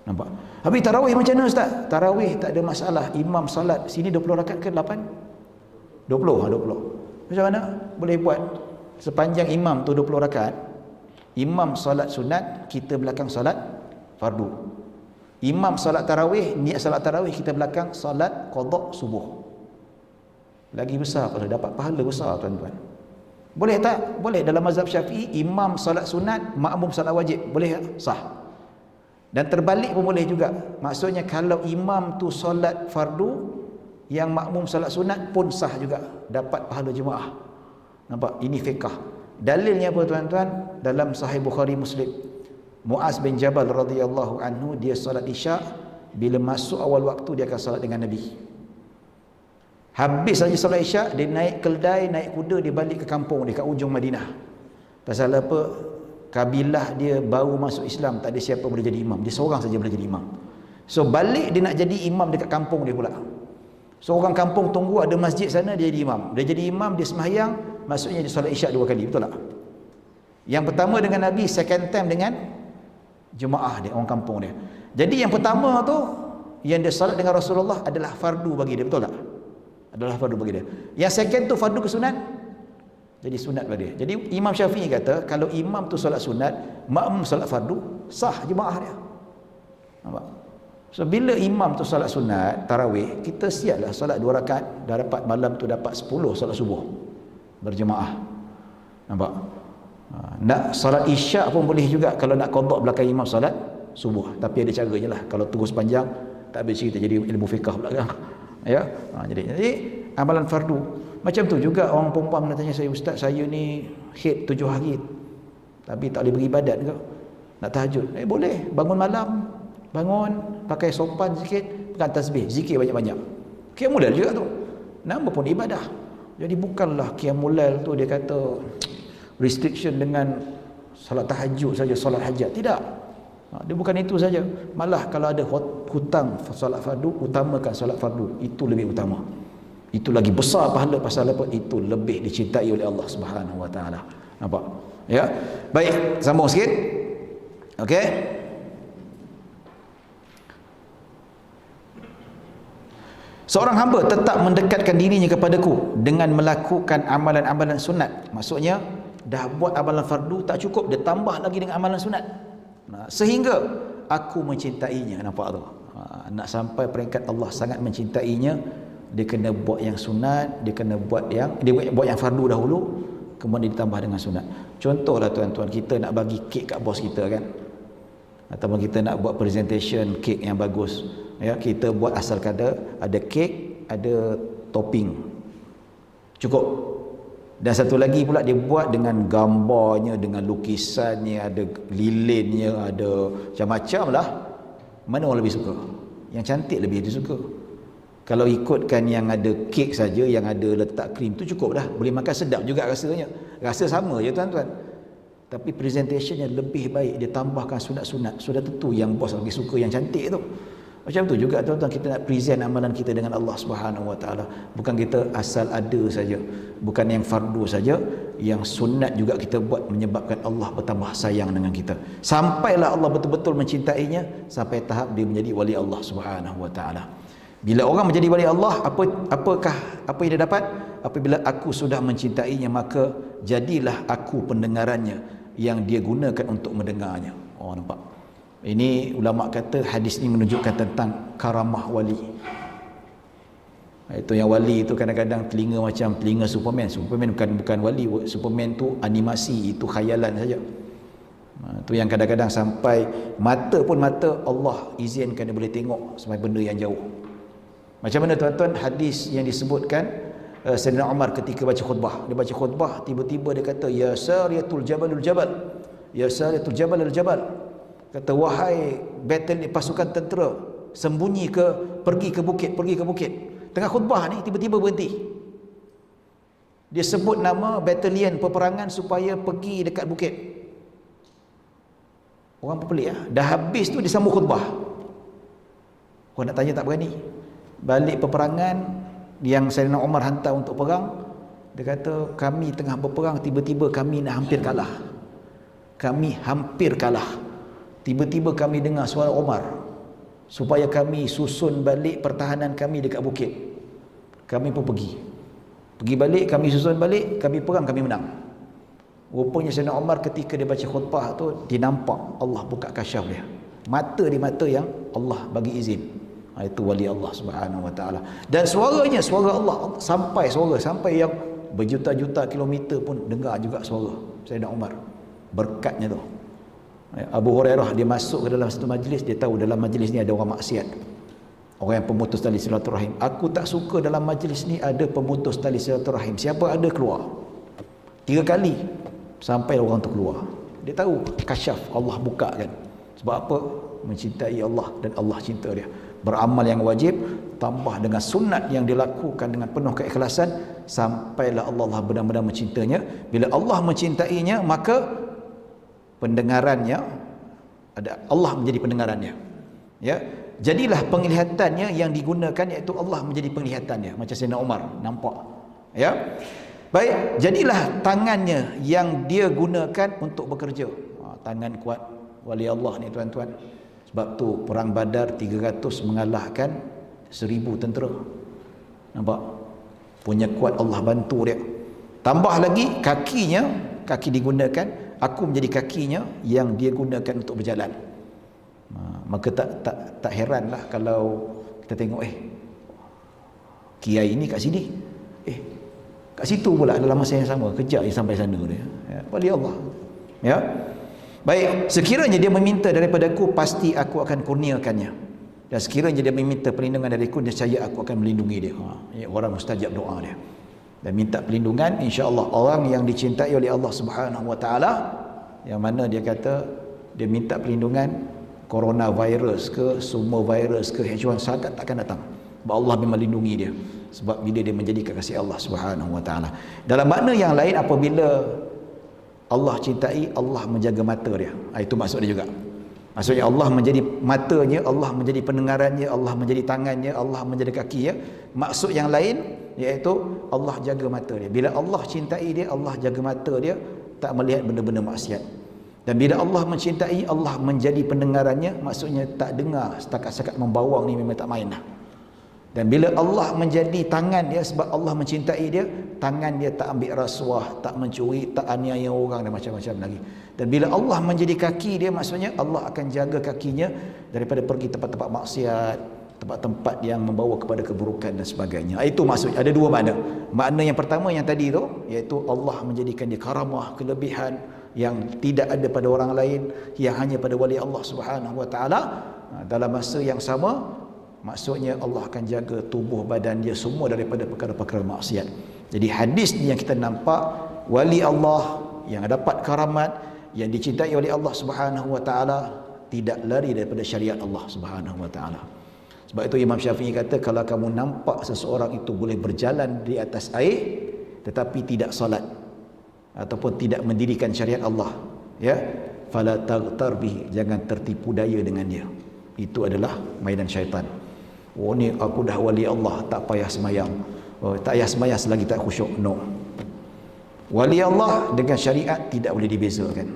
Nampak? Habis tarawih macam mana Ustaz? Tarawih tak ada masalah. Imam salat sini 20 rakaat ke 8? 20. 20. Macam mana? Boleh buat. Sepanjang imam tu 20 rakaat, imam salat sunat, kita belakang salat fardu. Imam salat tarawih, niat salat tarawih, kita belakang salat qada subuh. Lagi besar kalau dapat pahala besar tuan-tuan. Boleh tak? Boleh. Dalam mazhab Syafi'i, imam salat sunat, makmum salat wajib. Boleh tak? Sah. Dan terbalik pun boleh juga. Maksudnya kalau imam tu solat fardu, yang makmum solat sunat pun sah juga, dapat pahala jemaah. Nampak? Ini fiqh. Dalilnya apa tuan-tuan? Dalam Sahih Bukhari Muslim, Muaz bin Jabal radhiyallahu anhu, dia solat isyak, bila masuk awal waktu dia akan solat dengan Nabi. Habis saja solat isyak, dia naik keldai, naik kuda, dia balik ke kampung dia kat ujung Madinah. Pasal apa? Kabilah dia baru masuk Islam, tak ada siapa boleh jadi imam, dia seorang saja boleh jadi imam. So balik dia nak jadi imam dekat kampung dia pula. So orang kampung tunggu ada masjid sana, dia jadi imam. Dia jadi imam, dia sembahyang, maksudnya dia solat isyak 2 kali, betul tak? Yang pertama dengan Nabi, second time dengan jemaah dia, orang kampung dia. Jadi yang pertama tu yang dia solat dengan Rasulullah adalah fardu bagi dia, betul tak? Adalah fardu bagi dia. Yang second tu fardu kesunat, jadi sunat bagi dia. Jadi Imam Syafi'i kata kalau imam tu solat sunat, makmum solat fardu, sah jemaah dia. Nampak? So bila imam tu solat sunat tarawih, kita siaplah solat 2 rakaat, dah dapat malam tu dapat 10 solat subuh berjemaah. Nampak? Nak solat isyak pun boleh juga kalau nak qada belakang imam solat subuh, tapi ada caranya lah. Kalau terus panjang tak habis cerita, jadi ilmu fiqh belakang. Ya. Jadi amalan fardu. Macam tu juga orang perempuan nak tanya saya, ustaz saya ni haid 7 hari tapi tak boleh beribadat ke? Nak tahajud. Boleh, bangun malam, bangun pakai sopan sikit, pegang tasbih, zikir banyak-banyak. Qiyamul lail juga tu. Nama pun ibadah. Jadi bukanlah qiyamul lail tu dia kata restriction dengan salat tahajud saja, salat hajat. Tidak. Dia bukan itu saja. Malah kalau ada hutang salat fardu, utamakan salat fardu. Itu lebih utama. Itu lagi besar pahala, pasal apa? Itu lebih dicintai oleh Allah Subhanahu wa taala. Nampak? Ya. Baik, sambung sikit. Okey. Seorang hamba tetap mendekatkan dirinya kepadaku dengan melakukan amalan-amalan sunat. Maksudnya dah buat amalan fardu tak cukup, dia tambah lagi dengan amalan sunat. Sehingga aku mencintainya. Nampak tu? Nak sampai peringkat Allah sangat mencintainya, dia kena buat yang sunat, dia kena buat yang fardu dahulu, kemudian ditambah dengan sunat. Contohlah tuan-tuan, kita nak bagi kek kat bos kita kan, ataupun kita nak buat presentation kek yang bagus, ya, kita buat asal ada kek, ada topping, cukup. Dan satu lagi pula dia buat dengan gambarnya, dengan lukisannya, ada lilinnya, ada macam-macam lah. Mana orang lebih suka? Yang cantik lebih dia suka. Kalau ikutkan yang ada kek saja, yang ada letak krim tu cukup dah, boleh makan, sedap juga rasanya, rasa sama je tuan-tuan. Tapi presentationnya lebih baik, dia tambahkan sunat-sunat, sudah tentu yang bos lagi suka yang cantik tu. Macam tu juga tuan-tuan, kita nak present amalan kita dengan Allah Subhanahu wa taala. Bukan kita asal ada saja, bukan yang fardu saja, yang sunat juga kita buat, menyebabkan Allah bertambah sayang dengan kita. Sampailah Allah betul-betul mencintainya, sampai tahap dia menjadi wali Allah Subhanahu wa taala. Bila orang menjadi wali Allah, apa yang dia dapat? Apabila aku sudah mencintainya, maka jadilah aku pendengarannya yang dia gunakan untuk mendengarnya. Oh, nampak? Ini ulama kata hadis ini menunjukkan tentang karamah wali. Itu yang wali itu kadang-kadang telinga macam telinga Superman. Superman bukan wali. Superman tu animasi, itu khayalan saja. Itu yang kadang-kadang sampai mata Allah izinkan dia boleh tengok sampai benda yang jauh. Macam mana tuan-tuan hadis yang disebutkan Sayyidina Umar ketika baca khutbah. Dia baca khutbah, tiba-tiba dia kata, ya sariyatul jabalul jabal, ya sariyatul jabalul jabal. Kata, wahai pasukan tentera, sembunyi pergi ke bukit. Tengah khutbah ni tiba-tiba berhenti. Dia sebut nama batalion peperangan supaya pergi dekat bukit. Orang pelik lah. Dah habis tu disambung khutbah. Orang nak tanya tak berani. Balik peperangan yang Sayyidina Umar hantar untuk perang, dia kata, kami tengah berperang, tiba-tiba kami nak hampir kalah. Tiba-tiba kami dengar suara Umar supaya kami susun balik pertahanan kami dekat bukit. Kami pun pergi balik, kami susun balik, kami perang, kami menang. Rupanya Sayyidina Umar ketika dia baca khutbah tu, dia nampak Allah buka kasyaf dia. Mata yang Allah bagi izin. Itu wali Allah Subhanahu wa taala. Dan suara Allah sampai yang berjuta-juta kilometer pun dengar juga suara Sayyidina Umar. Berkatnya tu. Abu Hurairah dia masuk ke dalam satu majlis, dia tahu dalam majlis ni ada orang maksiat. Orang yang pemutus tali silaturahim. Aku tak suka dalam majlis ni ada pemutus tali silaturahim. Siapa ada keluar. 3 kali sampai orang tu keluar. Dia tahu kasyaf, Allah buka kan. Sebab apa? Mencintai Allah dan Allah cinta dia. Beramal yang wajib tambah dengan sunat yang dilakukan dengan penuh keikhlasan sampailah Allah benar-benar mencintainya. Bila Allah mencintainya, maka pendengarannya ada, Allah menjadi pendengarannya. Ya, jadilah penglihatannya yang digunakan, iaitu Allah menjadi penglihatannya, macam Sayyidina Umar nampak. Ya, baik, jadilah tangannya yang dia gunakan untuk bekerja. Tangan kuat wali Allah ni tuan-tuan. Sebab tu perang Badar 300 mengalahkan 1000 tentera. Nampak? Punya kuat, Allah bantu dia. Tambah lagi kakinya, kaki digunakan, aku menjadi kakinya yang dia gunakan untuk berjalan. Maka tak heranlah kalau kita tengok kiai ni kat sini, kat situ pula dalam masa yang sama, kejap dia sampai sana dia. Ya, wali Allah. Ya. Baik, sekiranya dia meminta daripada aku, pasti aku akan kurniakannya. Dan sekiranya dia meminta perlindungan dariku, nescaya aku akan melindungi dia. Orang mustajab doa dia. Dan minta perlindungan, insya-Allah orang yang dicintai oleh Allah Subhanahu Wa Taala, yang mana dia kata dia minta perlindungan, coronavirus ke, semua virus ke, H1 takkan datang. Sebab Allah memang lindungi dia. Sebab bila dia menjadi kekasih Allah Subhanahu Wa Taala. Dalam makna yang lain, apabila Allah cintai, Allah menjaga mata dia. Itu maksud dia juga. Maksudnya Allah menjadi matanya, Allah menjadi pendengarannya, Allah menjadi tangannya, Allah menjadi kakinya. Maksud yang lain iaitu Allah jaga mata dia. Bila Allah cintai dia, Allah jaga mata dia, tak melihat benda-benda maksiat. Dan bila Allah mencintai, Allah menjadi pendengarannya, maksudnya tak dengar setakat-setakat membawang ni memang tak main dah. Dan bila Allah menjadi tangan dia, sebab Allah mencintai dia, tangan dia tak ambil rasuah, tak mencuri, tak aniaya orang dan macam-macam lagi. Dan bila Allah menjadi kaki dia, maksudnya Allah akan jaga kakinya daripada pergi tempat-tempat maksiat, tempat-tempat yang membawa kepada keburukan dan sebagainya. Itu maksudnya. Ada 2 makna. Makna yang pertama yang tadi tu, iaitu Allah menjadikan dia karamah, kelebihan yang tidak ada pada orang lain, yang hanya pada wali Allah Subhanahu Wa Taala. Dalam masa yang sama, maksudnya Allah akan jaga tubuh badan dia semua daripada perkara-perkara maksiat. Jadi hadis ni yang kita nampak, wali Allah yang dapat karamat, yang dicintai oleh Allah Subhanahu Wa Taala, tidak lari daripada syariat Allah Subhanahu Wa Taala. Sebab itu Imam Syafi'i kata, kalau kamu nampak seseorang itu boleh berjalan di atas air tetapi tidak solat ataupun tidak mendirikan syariat Allah, ya, fala taghtar bihi, jangan tertipu daya dengan dia. Itu adalah mainan syaitan. Oh ni aku dah wali Allah, tak payah semayang. Tak payah semayang selagi tak khusyuk. No. Wali Allah dengan syariat tidak boleh dibezakan.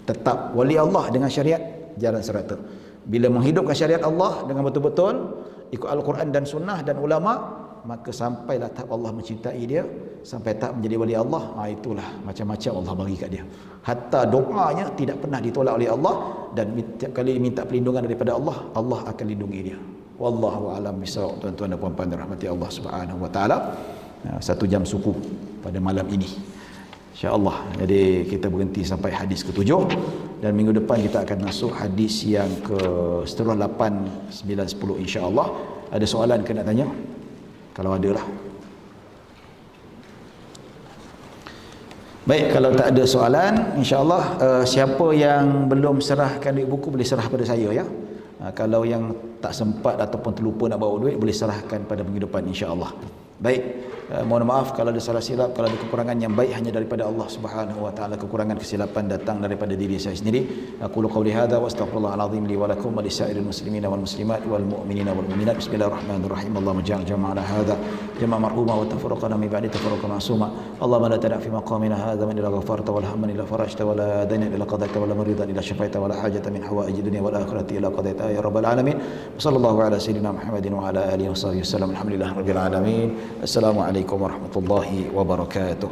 Tetap wali Allah dengan syariat jalan serata. Bila menghidupkan syariat Allah dengan betul-betul ikut Al-Quran dan Sunnah dan ulama, maka sampailah tahap Allah mencintai dia, sampai tahap menjadi wali Allah. Itulah macam-macam Allah bagi kat dia. Hatta doanya tidak pernah ditolak oleh Allah, dan setiap kali minta perlindungan daripada Allah, Allah akan lindungi dia. Wallahu a'lam bishawab. Tuan-tuan dan puan-puan dirahmati Allah Subhanahu Wa Taala. 1 jam suku pada malam ini, insya-Allah. Jadi kita berhenti sampai hadis ke-7, dan minggu depan kita akan masuk hadis yang ke seterusnya 8, 9, 10 insya-Allah. Ada soalan ke nak tanya? Kalau ada lah. Baik, kalau tak ada soalan, insya-Allah siapa yang belum serahkan duit buku boleh serah pada saya, ya. Kalau yang tak sempat ataupun terlupa nak bawa duit, boleh serahkan pada minggu depan insya-Allah. Baik, mohon maaf kalau ada salah silap, kalau ada kekurangan. Yang baik hanya daripada Allah Subhanahu Wa Taala. Kekurangan kesilapan datang daripada diri saya sendiri. Aku qouli hadza wa astaghfirullahal azim li wa lakum wa lisairil muslimina wal muslimat wal mu'minina wal mu'minat. Bismillahirrahmanirrahim. Allahumma ja'al jama'ana hadza jama'a marhuma wa tafarraqana min ba'di tafarruqan ma'suma. Allahumma la tada' fi maqamina hadza min illa ghafarta wal hamman illa farajta wa la dayna illa qadaita wa la maridan illa shafaita wa la hajata min hawaiji dunya wal akhirati illa qadaita ya rabbal alamin. Sallallahu ala sayyidina Muhammadin wa ala alihi wa sahbihi wasallam. Alhamdulillahirabbil alamin. Assalamualaikum warahmatullahi wabarakatuh.